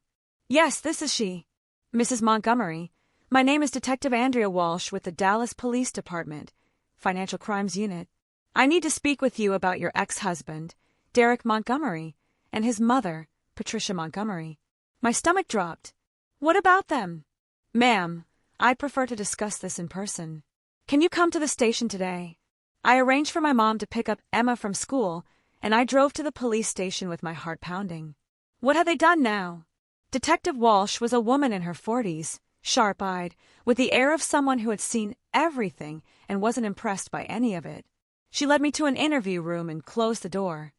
Yes, this is she. Mrs. Montgomery, my name is Detective Andrea Walsh with the Dallas Police Department, Financial Crimes Unit. I need to speak with you about your ex-husband, Derek Montgomery, and his mother, Patricia Montgomery. My stomach dropped. What about them? Ma'am, I prefer to discuss this in person. Can you come to the station today? I arranged for my mom to pick up Emma from school, and I drove to the police station with my heart pounding. What had they done now? Detective Walsh was a woman in her 40s, sharp-eyed, with the air of someone who had seen everything and wasn't impressed by any of it. She led me to an interview room and closed the door.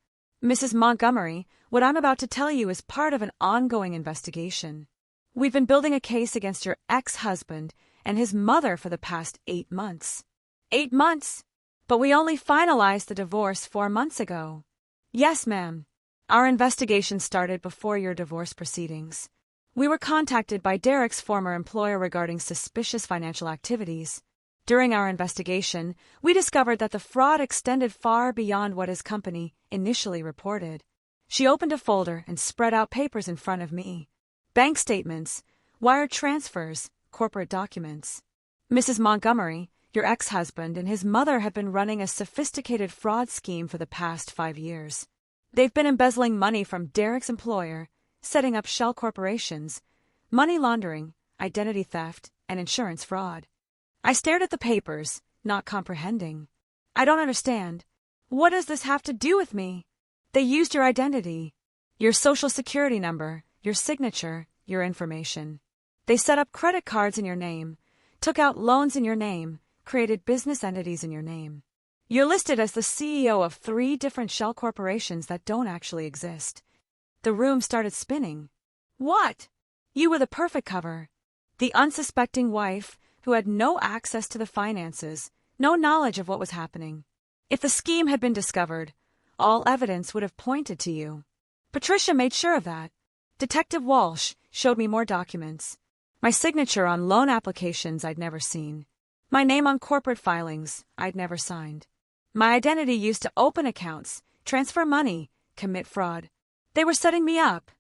Mrs. Montgomery, what I'm about to tell you is part of an ongoing investigation. We've been building a case against your ex-husband and his mother for the past 8 months. 8 months? But we only finalized the divorce 4 months ago. Yes, ma'am. Our investigation started before your divorce proceedings. We were contacted by Derek's former employer regarding suspicious financial activities. During our investigation, we discovered that the fraud extended far beyond what his company initially reported. She opened a folder and spread out papers in front of me. Bank statements, wire transfers, corporate documents. Mrs. Montgomery, your ex-husband, and his mother have been running a sophisticated fraud scheme for the past 5 years. They've been embezzling money from Derek's employer, setting up shell corporations, money laundering, identity theft, and insurance fraud. I stared at the papers, not comprehending. I don't understand. What does this have to do with me? They used your identity, your social security number, your signature, your information. They set up credit cards in your name, took out loans in your name, created business entities in your name. You're listed as the CEO of 3 different shell corporations that don't actually exist. The room started spinning. What? You were the perfect cover. The unsuspecting wife who had no access to the finances, no knowledge of what was happening. If the scheme had been discovered, all evidence would have pointed to you. Patricia made sure of that. Detective Walsh showed me more documents. My signature on loan applications I'd never seen. My name on corporate filings I'd never signed. My identity used to open accounts, transfer money, commit fraud. They were setting me up,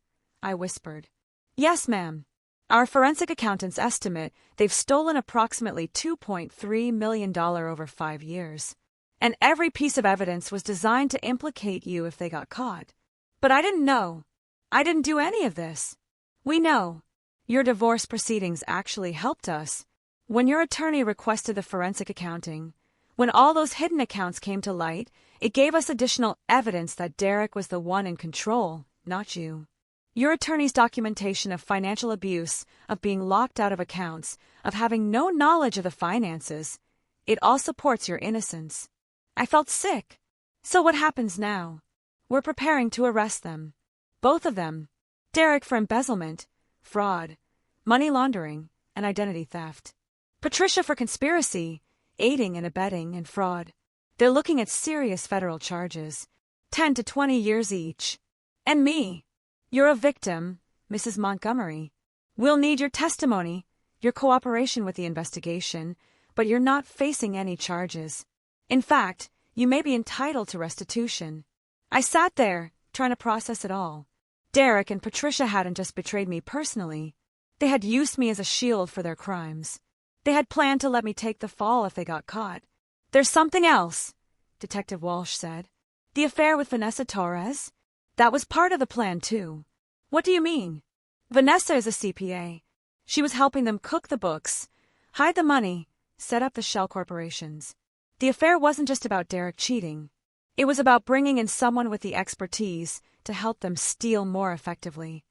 I whispered. Yes, ma'am. Our forensic accountants estimate they've stolen approximately $2.3 million over 5 years. And every piece of evidence was designed to implicate you if they got caught. But I didn't know. I didn't do any of this. We know. Your divorce proceedings actually helped us. When your attorney requested the forensic accounting, when all those hidden accounts came to light, it gave us additional evidence that Derek was the one in control, not you. Your attorney's documentation of financial abuse, of being locked out of accounts, of having no knowledge of the finances, it all supports your innocence. I felt sick. So what happens now? We're preparing to arrest them. Both of them. Derek for embezzlement, fraud, money laundering, and identity theft. Patricia for conspiracy, aiding and abetting, and fraud. They're looking at serious federal charges, 10 to 20 years each. And me. You're a victim, Mrs. Montgomery. We'll need your testimony, your cooperation with the investigation, but you're not facing any charges. In fact, you may be entitled to restitution. I sat there, trying to process it all. Derek and Patricia hadn't just betrayed me personally. They had used me as a shield for their crimes. They had planned to let me take the fall if they got caught. There's something else, Detective Walsh said. The affair with Vanessa Torres? That was part of the plan, too. What do you mean? Vanessa is a CPA. She was helping them cook the books, hide the money, set up the shell corporations. The affair wasn't just about Derek cheating. It was about bringing in someone with the expertise to help them steal more effectively.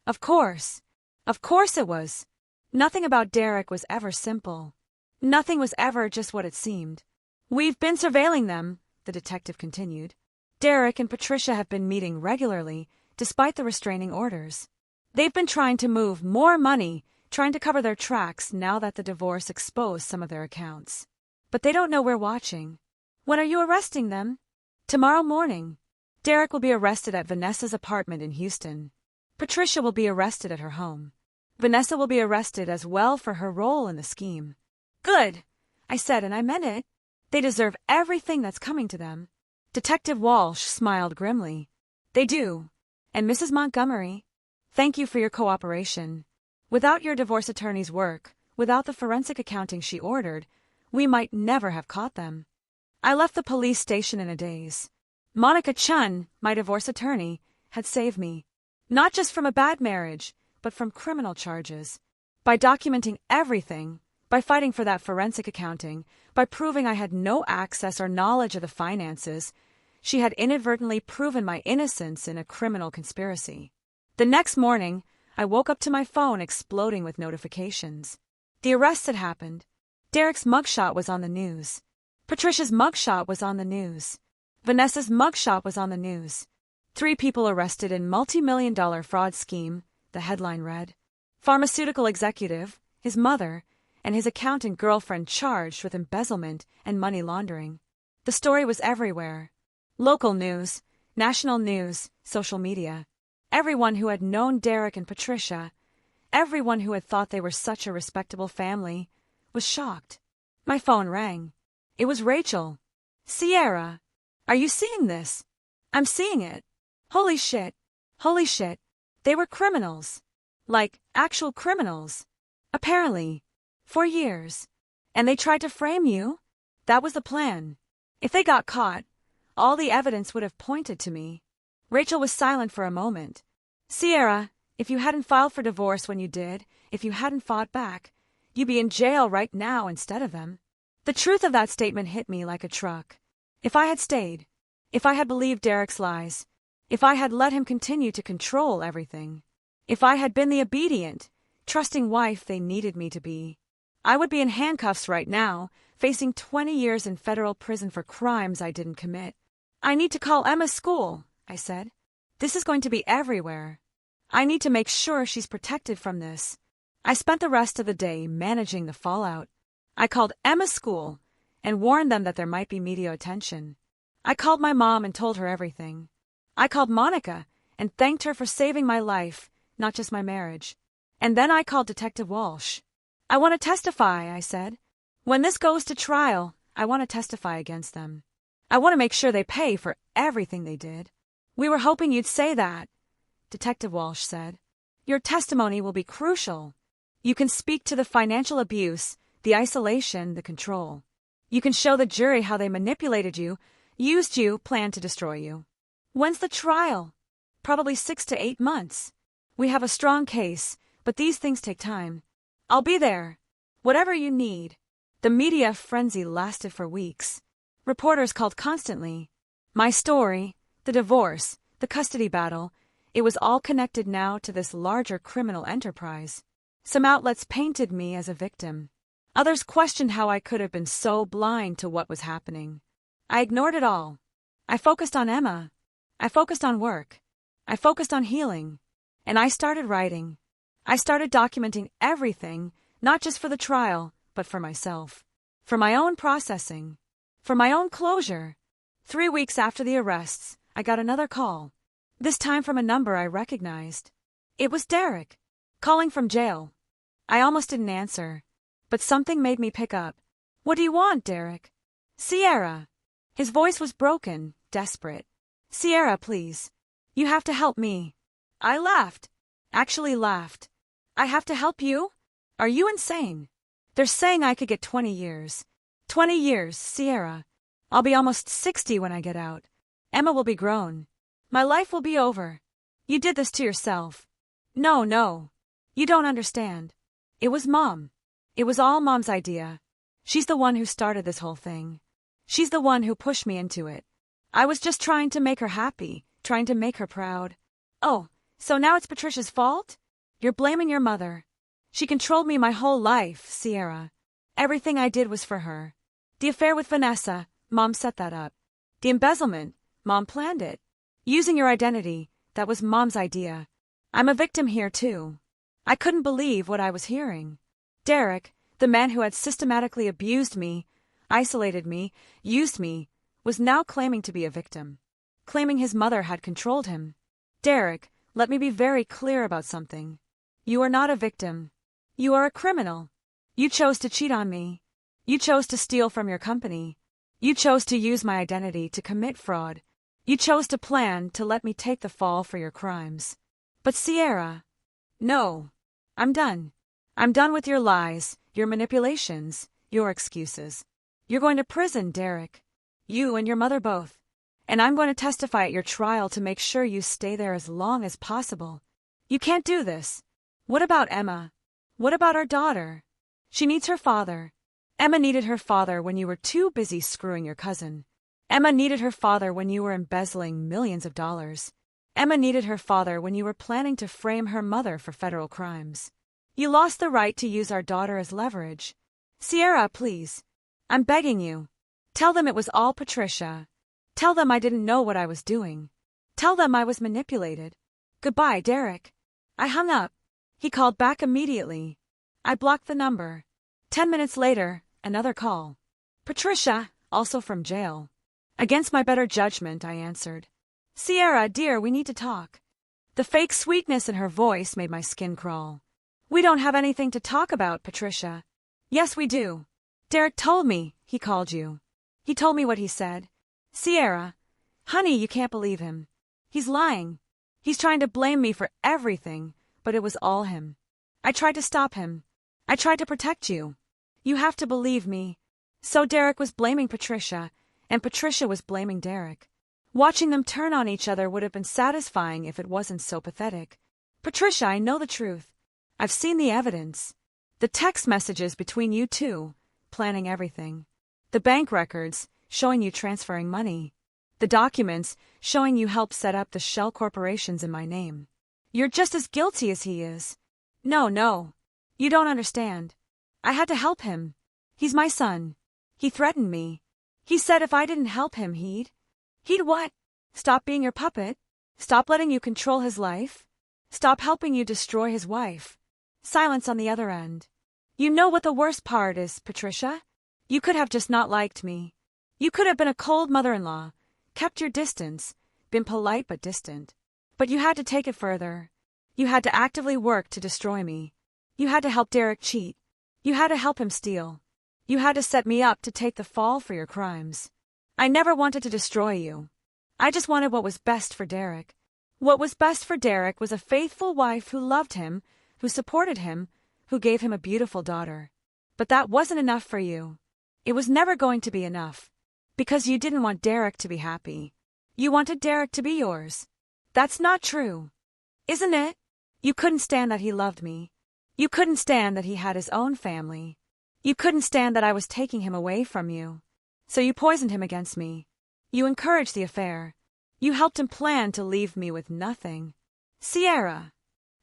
Of course. Of course it was. Nothing about Derek was ever simple. Nothing was ever just what it seemed. We've been surveilling them, the detective continued. Derek and Patricia have been meeting regularly, despite the restraining orders. They've been trying to move more money, trying to cover their tracks now that the divorce exposed some of their accounts. But they don't know we're watching. When are you arresting them? Tomorrow morning. Derek will be arrested at Vanessa's apartment in Houston. Patricia will be arrested at her home. Vanessa will be arrested as well for her role in the scheme. Good, I said, and I meant it. They deserve everything that's coming to them. Detective Walsh smiled grimly. They do. And Mrs. Montgomery, thank you for your cooperation. Without your divorce attorney's work, without the forensic accounting she ordered, we might never have caught them. I left the police station in a daze. Monica Chun, my divorce attorney, had saved me. Not just from a bad marriage, but from criminal charges. By documenting everything, by fighting for that forensic accounting, by proving I had no access or knowledge of the finances, she had inadvertently proven my innocence in a criminal conspiracy. The next morning, I woke up to my phone exploding with notifications. The arrests had happened. Derek's mugshot was on the news. Patricia's mugshot was on the news. Vanessa's mugshot was on the news. 3 people arrested in multi-million-dollar fraud scheme, the headline read. Pharmaceutical executive, his mother, and his accountant girlfriend charged with embezzlement and money laundering. The story was everywhere. Local news, national news, social media. Everyone who had known Derek and Patricia, everyone who had thought they were such a respectable family, was shocked. My phone rang. It was Rachel. Sierra, are you seeing this? I'm seeing it. Holy shit. Holy shit. They were criminals. Like, actual criminals. Apparently. For years. And they tried to frame you? That was the plan. If they got caught, all the evidence would have pointed to me. Rachel was silent for a moment. Sierra, if you hadn't filed for divorce when you did, if you hadn't fought back, you'd be in jail right now instead of them. The truth of that statement hit me like a truck. If I had stayed, if I had believed Derek's lies, if I had let him continue to control everything, if I had been the obedient, trusting wife they needed me to be, I would be in handcuffs right now, facing 20 years in federal prison for crimes I didn't commit. I need to call Emma's school, I said. This is going to be everywhere. I need to make sure she's protected from this. I spent the rest of the day managing the fallout. I called Emma's school and warned them that there might be media attention. I called my mom and told her everything. I called Monica and thanked her for saving my life, not just my marriage. And then I called Detective Walsh. I want to testify, I said. When this goes to trial, I want to testify against them. I want to make sure they pay for everything they did. We were hoping you'd say that, Detective Walsh said. Your testimony will be crucial. You can speak to the financial abuse, the isolation, the control. You can show the jury how they manipulated you, used you, planned to destroy you. When's the trial? Probably 6 to 8 months. We have a strong case, but these things take time. I'll be there. Whatever you need. The media frenzy lasted for weeks. Reporters called constantly. My story, the divorce, the custody battle, it was all connected now to this larger criminal enterprise. Some outlets painted me as a victim. Others questioned how I could have been so blind to what was happening. I ignored it all. I focused on Emma. I focused on work. I focused on healing. And I started writing. I started documenting everything, not just for the trial, but for myself. For my own processing. For my own closure. 3 weeks after the arrests, I got another call. This time from a number I recognized. It was Derek, calling from jail. I almost didn't answer, but something made me pick up. What do you want, Derek? Sierra. His voice was broken, desperate. Sierra, please. You have to help me. I laughed. Actually laughed. I have to help you? Are you insane? They're saying I could get 20 years. 20 years, Sierra. I'll be almost 60 when I get out. Emma will be grown. My life will be over. You did this to yourself. No. You don't understand. It was Mom. It was all Mom's idea. She's the one who started this whole thing. She's the one who pushed me into it. I was just trying to make her happy, trying to make her proud. Oh, so now it's Patricia's fault? You're blaming your mother. She controlled me my whole life, Sierra. Everything I did was for her. The affair with Vanessa, Mom set that up. The embezzlement, Mom planned it. Using your identity, that was Mom's idea. I'm a victim here, too. I couldn't believe what I was hearing. Derek, the man who had systematically abused me, isolated me, used me, was now claiming to be a victim. Claiming his mother had controlled him. Derek, let me be very clear about something. You are not a victim. You are a criminal. You chose to cheat on me. You chose to steal from your company. You chose to use my identity to commit fraud. You chose to plan to let me take the fall for your crimes. But Sierra, no. I'm done. I'm done with your lies, your manipulations, your excuses. You're going to prison, Derek. You and your mother both. And I'm going to testify at your trial to make sure you stay there as long as possible. You can't do this. What about Emma? What about our daughter? She needs her father. Emma needed her father when you were too busy screwing your cousin. Emma needed her father when you were embezzling millions of dollars. Emma needed her father when you were planning to frame her mother for federal crimes. You lost the right to use our daughter as leverage. Sierra, please. I'm begging you. Tell them it was all Patricia. Tell them I didn't know what I was doing. Tell them I was manipulated. Goodbye, Derek. I hung up. He called back immediately. I blocked the number. 10 minutes later, another call. Patricia, also from jail. Against my better judgment, I answered. Sierra, dear, we need to talk. The fake sweetness in her voice made my skin crawl. We don't have anything to talk about, Patricia. Yes, we do. Derek told me he called you. He told me what he said. Sierra, honey, you can't believe him. He's lying. He's trying to blame me for everything, but it was all him. I tried to stop him. I tried to protect you. You have to believe me. So Derek was blaming Patricia, and Patricia was blaming Derek. Watching them turn on each other would have been satisfying if it wasn't so pathetic. Patricia, I know the truth. I've seen the evidence. The text messages between you two, planning everything. The bank records, showing you transferring money. The documents, showing you helped set up the shell corporations in my name. You're just as guilty as he is. No. You don't understand. I had to help him. He's my son. He threatened me. He said if I didn't help him, he'd what? Stop being your puppet? Stop letting you control his life? Stop helping you destroy his wife? Silence on the other end. You know what the worst part is, Patricia? You could have just not liked me. You could have been a cold mother-in-law, kept your distance, been polite but distant. But you had to take it further. You had to actively work to destroy me. You had to help Derek cheat. You had to help him steal. You had to set me up to take the fall for your crimes. I never wanted to destroy you. I just wanted what was best for Derek. What was best for Derek was a faithful wife who loved him, who supported him, who gave him a beautiful daughter. But that wasn't enough for you. It was never going to be enough. Because you didn't want Derek to be happy. You wanted Derek to be yours. That's not true. Isn't it? You couldn't stand that he loved me. You couldn't stand that he had his own family. You couldn't stand that I was taking him away from you. So you poisoned him against me. You encouraged the affair. You helped him plan to leave me with nothing. Sierra,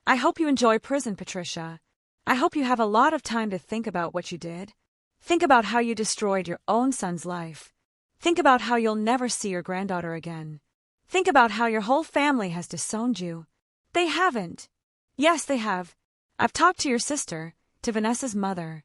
I hope you enjoy prison, Patricia. I hope you have a lot of time to think about what you did. Think about how you destroyed your own son's life. Think about how you'll never see your granddaughter again. Think about how your whole family has disowned you. They haven't. Yes, they have. I've talked to your sister, to Vanessa's mother.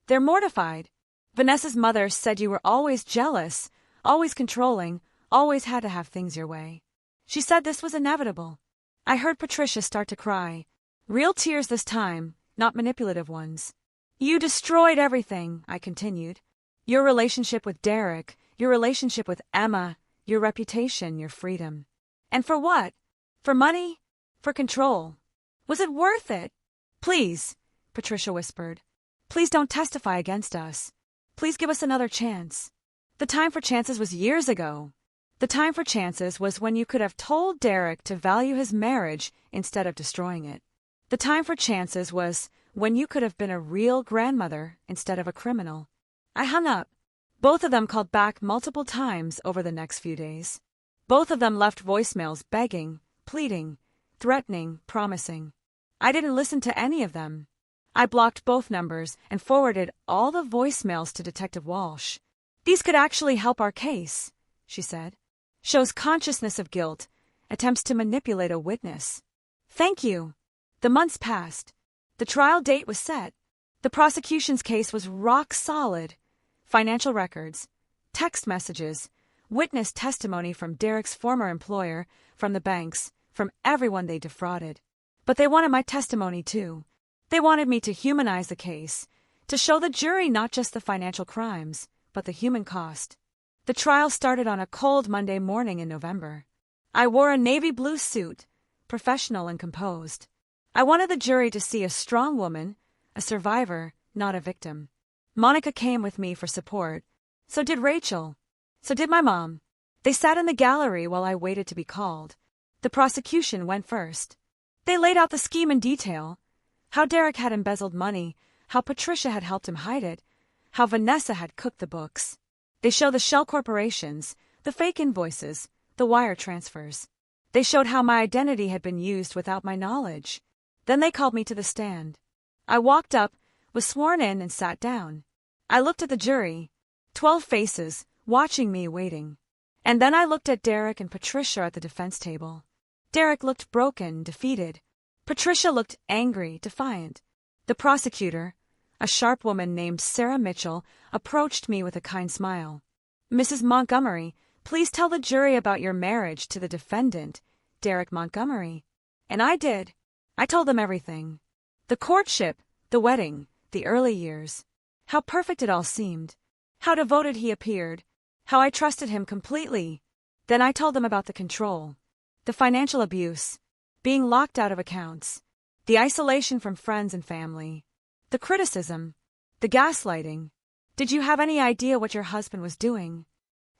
They're mortified. Vanessa's mother said you were always jealous, always controlling, always had to have things your way. She said this was inevitable. I heard Patricia start to cry. Real tears this time, not manipulative ones. You destroyed everything, I continued. Your relationship with Derek, your relationship with Emma, your reputation, your freedom. And for what? For money? For control? Was it worth it? Please, Patricia whispered. Please don't testify against us. Please give us another chance. The time for chances was years ago. The time for chances was when you could have told Derek to value his marriage instead of destroying it. The time for chances was when you could have been a real grandmother instead of a criminal. I hung up. Both of them called back multiple times over the next few days. Both of them left voicemails begging, pleading, threatening, promising. I didn't listen to any of them. I blocked both numbers and forwarded all the voicemails to Detective Walsh. "These could actually help our case," she said. "Shows consciousness of guilt, attempts to manipulate a witness." "Thank you." The months passed. The trial date was set. The prosecution's case was rock solid. Financial records, text messages, witness testimony from Derek's former employer, from the banks, from everyone they defrauded. But they wanted my testimony too. They wanted me to humanize the case, to show the jury not just the financial crimes, but the human cost. The trial started on a cold Monday morning in November. I wore a navy blue suit, professional and composed. I wanted the jury to see a strong woman, a survivor, not a victim. Monica came with me for support. So did Rachel. So did my mom. They sat in the gallery while I waited to be called. The prosecution went first. They laid out the scheme in detail. How Derek had embezzled money, how Patricia had helped him hide it, how Vanessa had cooked the books. They showed the shell corporations, the fake invoices, the wire transfers. They showed how my identity had been used without my knowledge. Then they called me to the stand. I walked up, was sworn in, and sat down. I looked at the jury, 12 faces, watching me, waiting. And then I looked at Derek and Patricia at the defense table. Derek looked broken, defeated. Patricia looked angry, defiant. The prosecutor, a sharp woman named Sarah Mitchell, approached me with a kind smile. "Mrs. Montgomery, please tell the jury about your marriage to the defendant, Derek Montgomery." And I did. I told them everything. The courtship, the wedding, the early years. How perfect it all seemed. How devoted he appeared. How I trusted him completely. Then I told them about the control, the financial abuse, being locked out of accounts, the isolation from friends and family, the criticism, the gaslighting. "Did you have any idea what your husband was doing?"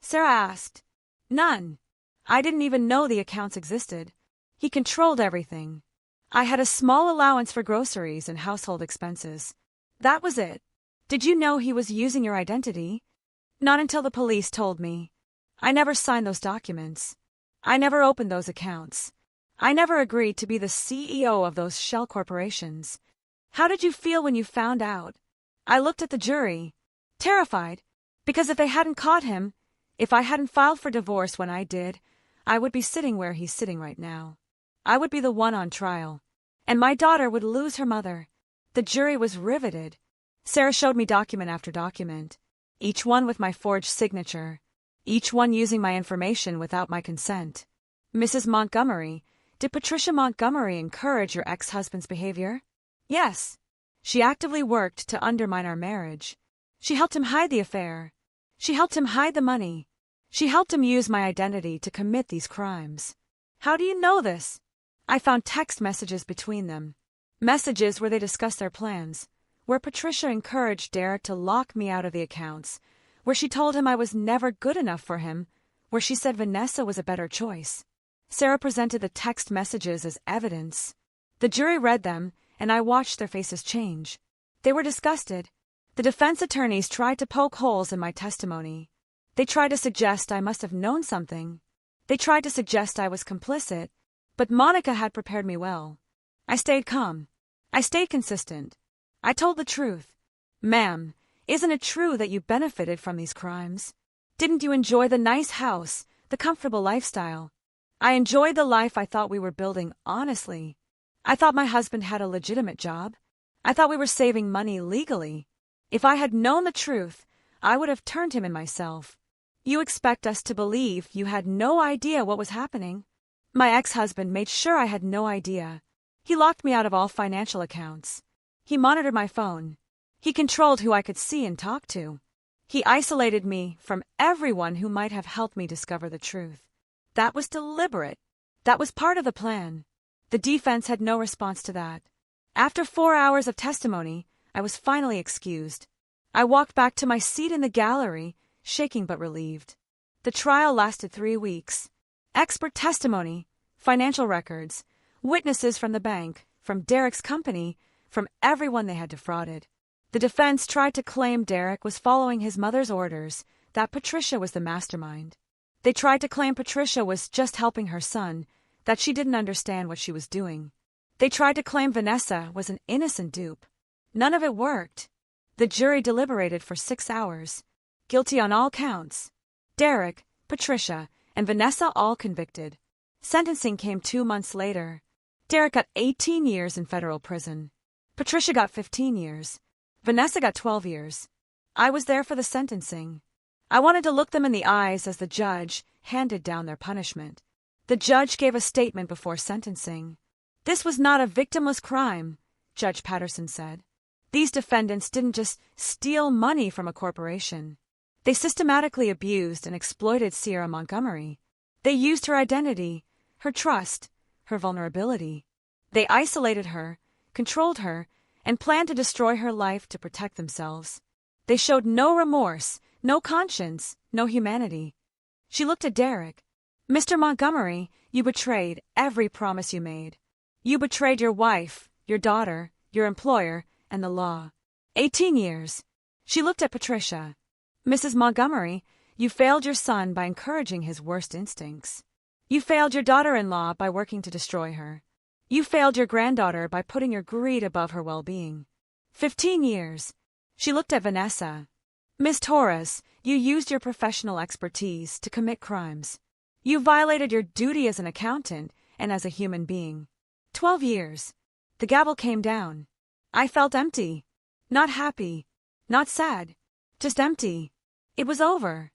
Sarah asked. "None. I didn't even know the accounts existed. He controlled everything. I had a small allowance for groceries and household expenses. That was it." "Did you know he was using your identity?" "Not until the police told me. I never signed those documents. I never opened those accounts. I never agreed to be the CEO of those shell corporations." "How did you feel when you found out?" I looked at the jury, terrified, because if they hadn't caught him, if I hadn't filed for divorce when I did, I would be sitting where he's sitting right now. I would be the one on trial, and my daughter would lose her mother. The jury was riveted. Sarah showed me document after document, each one with my forged signature, each one using my information without my consent. "Mrs. Montgomery, did Patricia Montgomery encourage your ex-husband's behavior?" "Yes. She actively worked to undermine our marriage. She helped him hide the affair. She helped him hide the money. She helped him use my identity to commit these crimes." "How do you know this?" "I found text messages between them. Messages where they discussed their plans, where Patricia encouraged Derek to lock me out of the accounts, where she told him I was never good enough for him, where she said Vanessa was a better choice." Sarah presented the text messages as evidence. The jury read them, and I watched their faces change. They were disgusted. The defense attorneys tried to poke holes in my testimony. They tried to suggest I must have known something. They tried to suggest I was complicit, but Monica had prepared me well. I stayed calm. I stayed consistent. I told the truth. "Ma'am, isn't it true that you benefited from these crimes? Didn't you enjoy the nice house, the comfortable lifestyle?" "I enjoyed the life I thought we were building honestly. I thought my husband had a legitimate job. I thought we were saving money legally. If I had known the truth, I would have turned him in myself. You expect us to believe you had no idea what was happening?" My ex-husband made sure I had no idea. He locked me out of all financial accounts. He monitored my phone. He controlled who I could see and talk to. He isolated me from everyone who might have helped me discover the truth. That was deliberate. That was part of the plan. The defense had no response to that. After 4 hours of testimony, I was finally excused. I walked back to my seat in the gallery, shaking but relieved. The trial lasted 3 weeks. Expert testimony, financial records, witnesses from the bank, from Derek's company, from everyone they had defrauded. The defense tried to claim Derek was following his mother's orders, that Patricia was the mastermind. They tried to claim Patricia was just helping her son, that she didn't understand what she was doing. They tried to claim Vanessa was an innocent dupe. None of it worked. The jury deliberated for 6 hours. Guilty on all counts. Derek, Patricia, and Vanessa all convicted. Sentencing came 2 months later. Derek got 18 years in federal prison. Patricia got 15 years. Vanessa got 12 years. I was there for the sentencing. I wanted to look them in the eyes as the judge handed down their punishment. The judge gave a statement before sentencing. This was not a victimless crime, Judge Patterson said. These defendants didn't just steal money from a corporation. They systematically abused and exploited Sierra Montgomery. They used her identity, her trust, her vulnerability. They isolated her, controlled her, and planned to destroy her life to protect themselves. They showed no remorse, no conscience, no humanity. She looked at Derek. Mr. Montgomery, you betrayed every promise you made. You betrayed your wife, your daughter, your employer, and the law. 18 years. She looked at Patricia. Mrs. Montgomery, you failed your son by encouraging his worst instincts. You failed your daughter-in-law by working to destroy her. You failed your granddaughter by putting your greed above her well-being. 15 years. She looked at Vanessa. Ms. Torres, you used your professional expertise to commit crimes. You violated your duty as an accountant and as a human being. 12 years. The gavel came down. I felt empty. Not happy. Not sad. Just empty. It was over.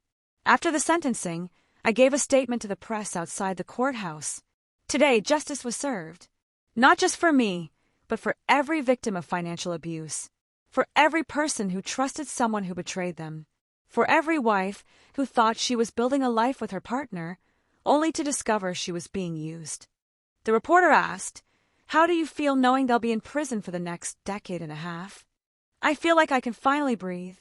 After the sentencing, I gave a statement to the press outside the courthouse. Today, justice was served. Not just for me, but for every victim of financial abuse. For every person who trusted someone who betrayed them. For every wife who thought she was building a life with her partner, only to discover she was being used. The reporter asked, "How do you feel knowing they'll be in prison for the next decade and a half?" I feel like I can finally breathe.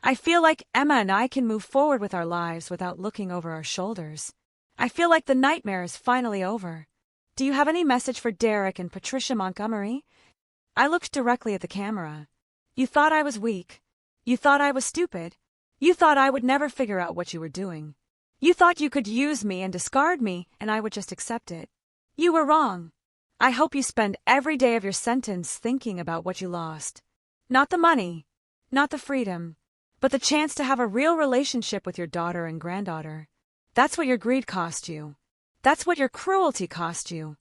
I feel like Emma and I can move forward with our lives without looking over our shoulders. I feel like the nightmare is finally over. Do you have any message for Derek and Patricia Montgomery? I looked directly at the camera. You thought I was weak. You thought I was stupid. You thought I would never figure out what you were doing. You thought you could use me and discard me and I would just accept it. You were wrong. I hope you spend every day of your sentence thinking about what you lost. Not the money, not the freedom, but the chance to have a real relationship with your daughter and granddaughter. That's what your greed cost you. That's what your cruelty cost you.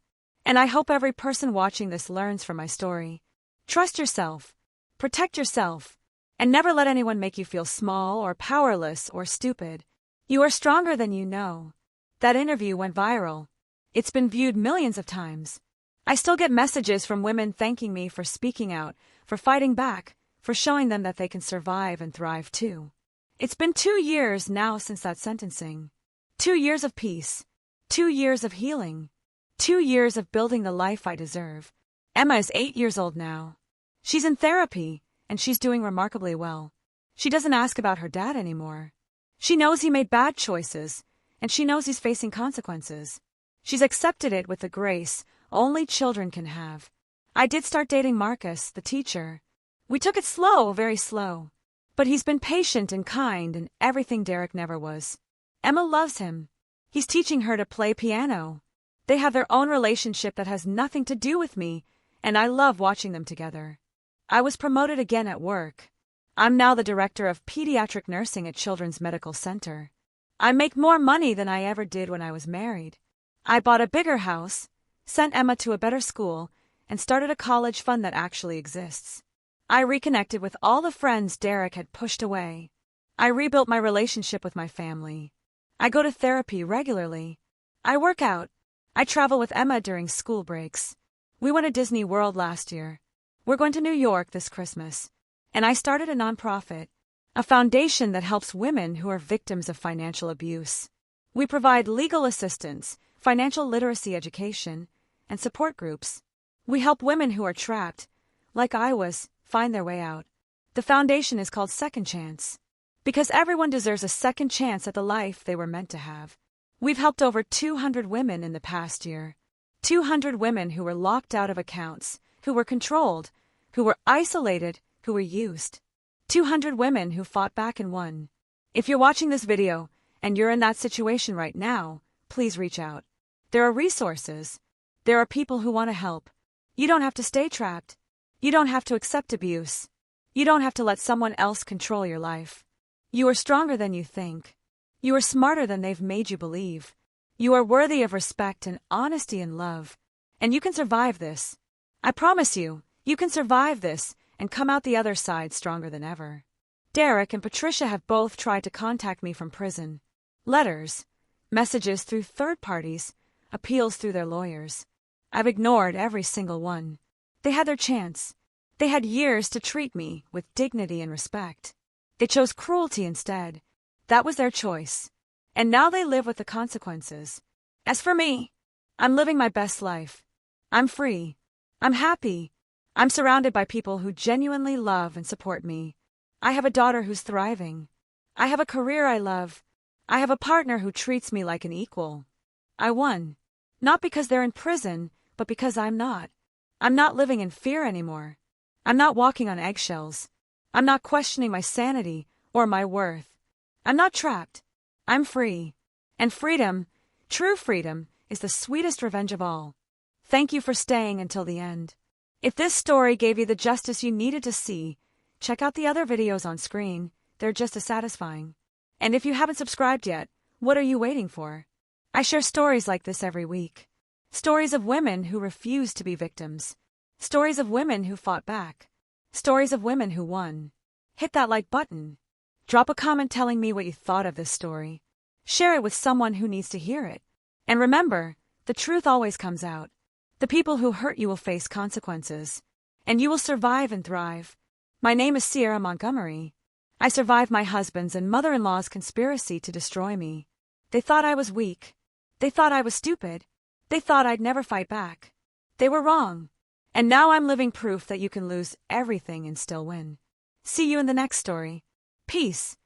And I hope every person watching this learns from my story. Trust yourself, protect yourself, and never let anyone make you feel small or powerless or stupid. You are stronger than you know. That interview went viral. It's been viewed millions of times. I still get messages from women thanking me for speaking out, for fighting back, for showing them that they can survive and thrive too. It's been 2 years now since that sentencing. 2 years of peace. 2 years of healing. 2 years of building the life I deserve. Emma is 8 years old now. She's in therapy, and she's doing remarkably well. She doesn't ask about her dad anymore. She knows he made bad choices, and she knows he's facing consequences. She's accepted it with the grace only children can have. I did start dating Marcus, the teacher. We took it slow, very slow. But he's been patient and kind and everything Derek never was. Emma loves him. He's teaching her to play piano. They have their own relationship that has nothing to do with me, and I love watching them together. I was promoted again at work. I'm now the director of pediatric nursing at Children's Medical Center. I make more money than I ever did when I was married. I bought a bigger house, sent Emma to a better school, and started a college fund that actually exists. I reconnected with all the friends Derek had pushed away. I rebuilt my relationship with my family. I go to therapy regularly. I work out. I travel with Emma during school breaks. We went to Disney World last year. We're going to New York this Christmas. And I started a nonprofit, a foundation that helps women who are victims of financial abuse. We provide legal assistance, financial literacy education, and support groups. We help women who are trapped, like I was, find their way out. The foundation is called Second Chance, because everyone deserves a second chance at the life they were meant to have. We've helped over 200 women in the past year. 200 women who were locked out of accounts, who were controlled, who were isolated, who were used. 200 women who fought back and won. If you're watching this video and you're in that situation right now, please reach out. There are resources. There are people who want to help. You don't have to stay trapped. You don't have to accept abuse. You don't have to let someone else control your life. You are stronger than you think. You are smarter than they've made you believe. You are worthy of respect and honesty and love. And you can survive this. I promise you, you can survive this and come out the other side stronger than ever. Derek and Patricia have both tried to contact me from prison. Letters, messages through third parties, appeals through their lawyers. I've ignored every single one. They had their chance. They had years to treat me with dignity and respect. They chose cruelty instead. That was their choice. And now they live with the consequences. As for me, I'm living my best life. I'm free. I'm happy. I'm surrounded by people who genuinely love and support me. I have a daughter who's thriving. I have a career I love. I have a partner who treats me like an equal. I won. Not because they're in prison, but because I'm not. I'm not living in fear anymore. I'm not walking on eggshells. I'm not questioning my sanity or my worth. I'm not trapped. I'm free. And freedom, true freedom, is the sweetest revenge of all. Thank you for staying until the end. If this story gave you the justice you needed to see, check out the other videos on screen. They're just as satisfying. And if you haven't subscribed yet, what are you waiting for? I share stories like this every week. Stories of women who refused to be victims. Stories of women who fought back. Stories of women who won. Hit that like button. Drop a comment telling me what you thought of this story. Share it with someone who needs to hear it. And remember, the truth always comes out. The people who hurt you will face consequences. And you will survive and thrive. My name is Sierra Montgomery. I survived my husband's and mother-in-law's conspiracy to destroy me. They thought I was weak. They thought I was stupid. They thought I'd never fight back. They were wrong. And now I'm living proof that you can lose everything and still win. See you in the next story. Peace.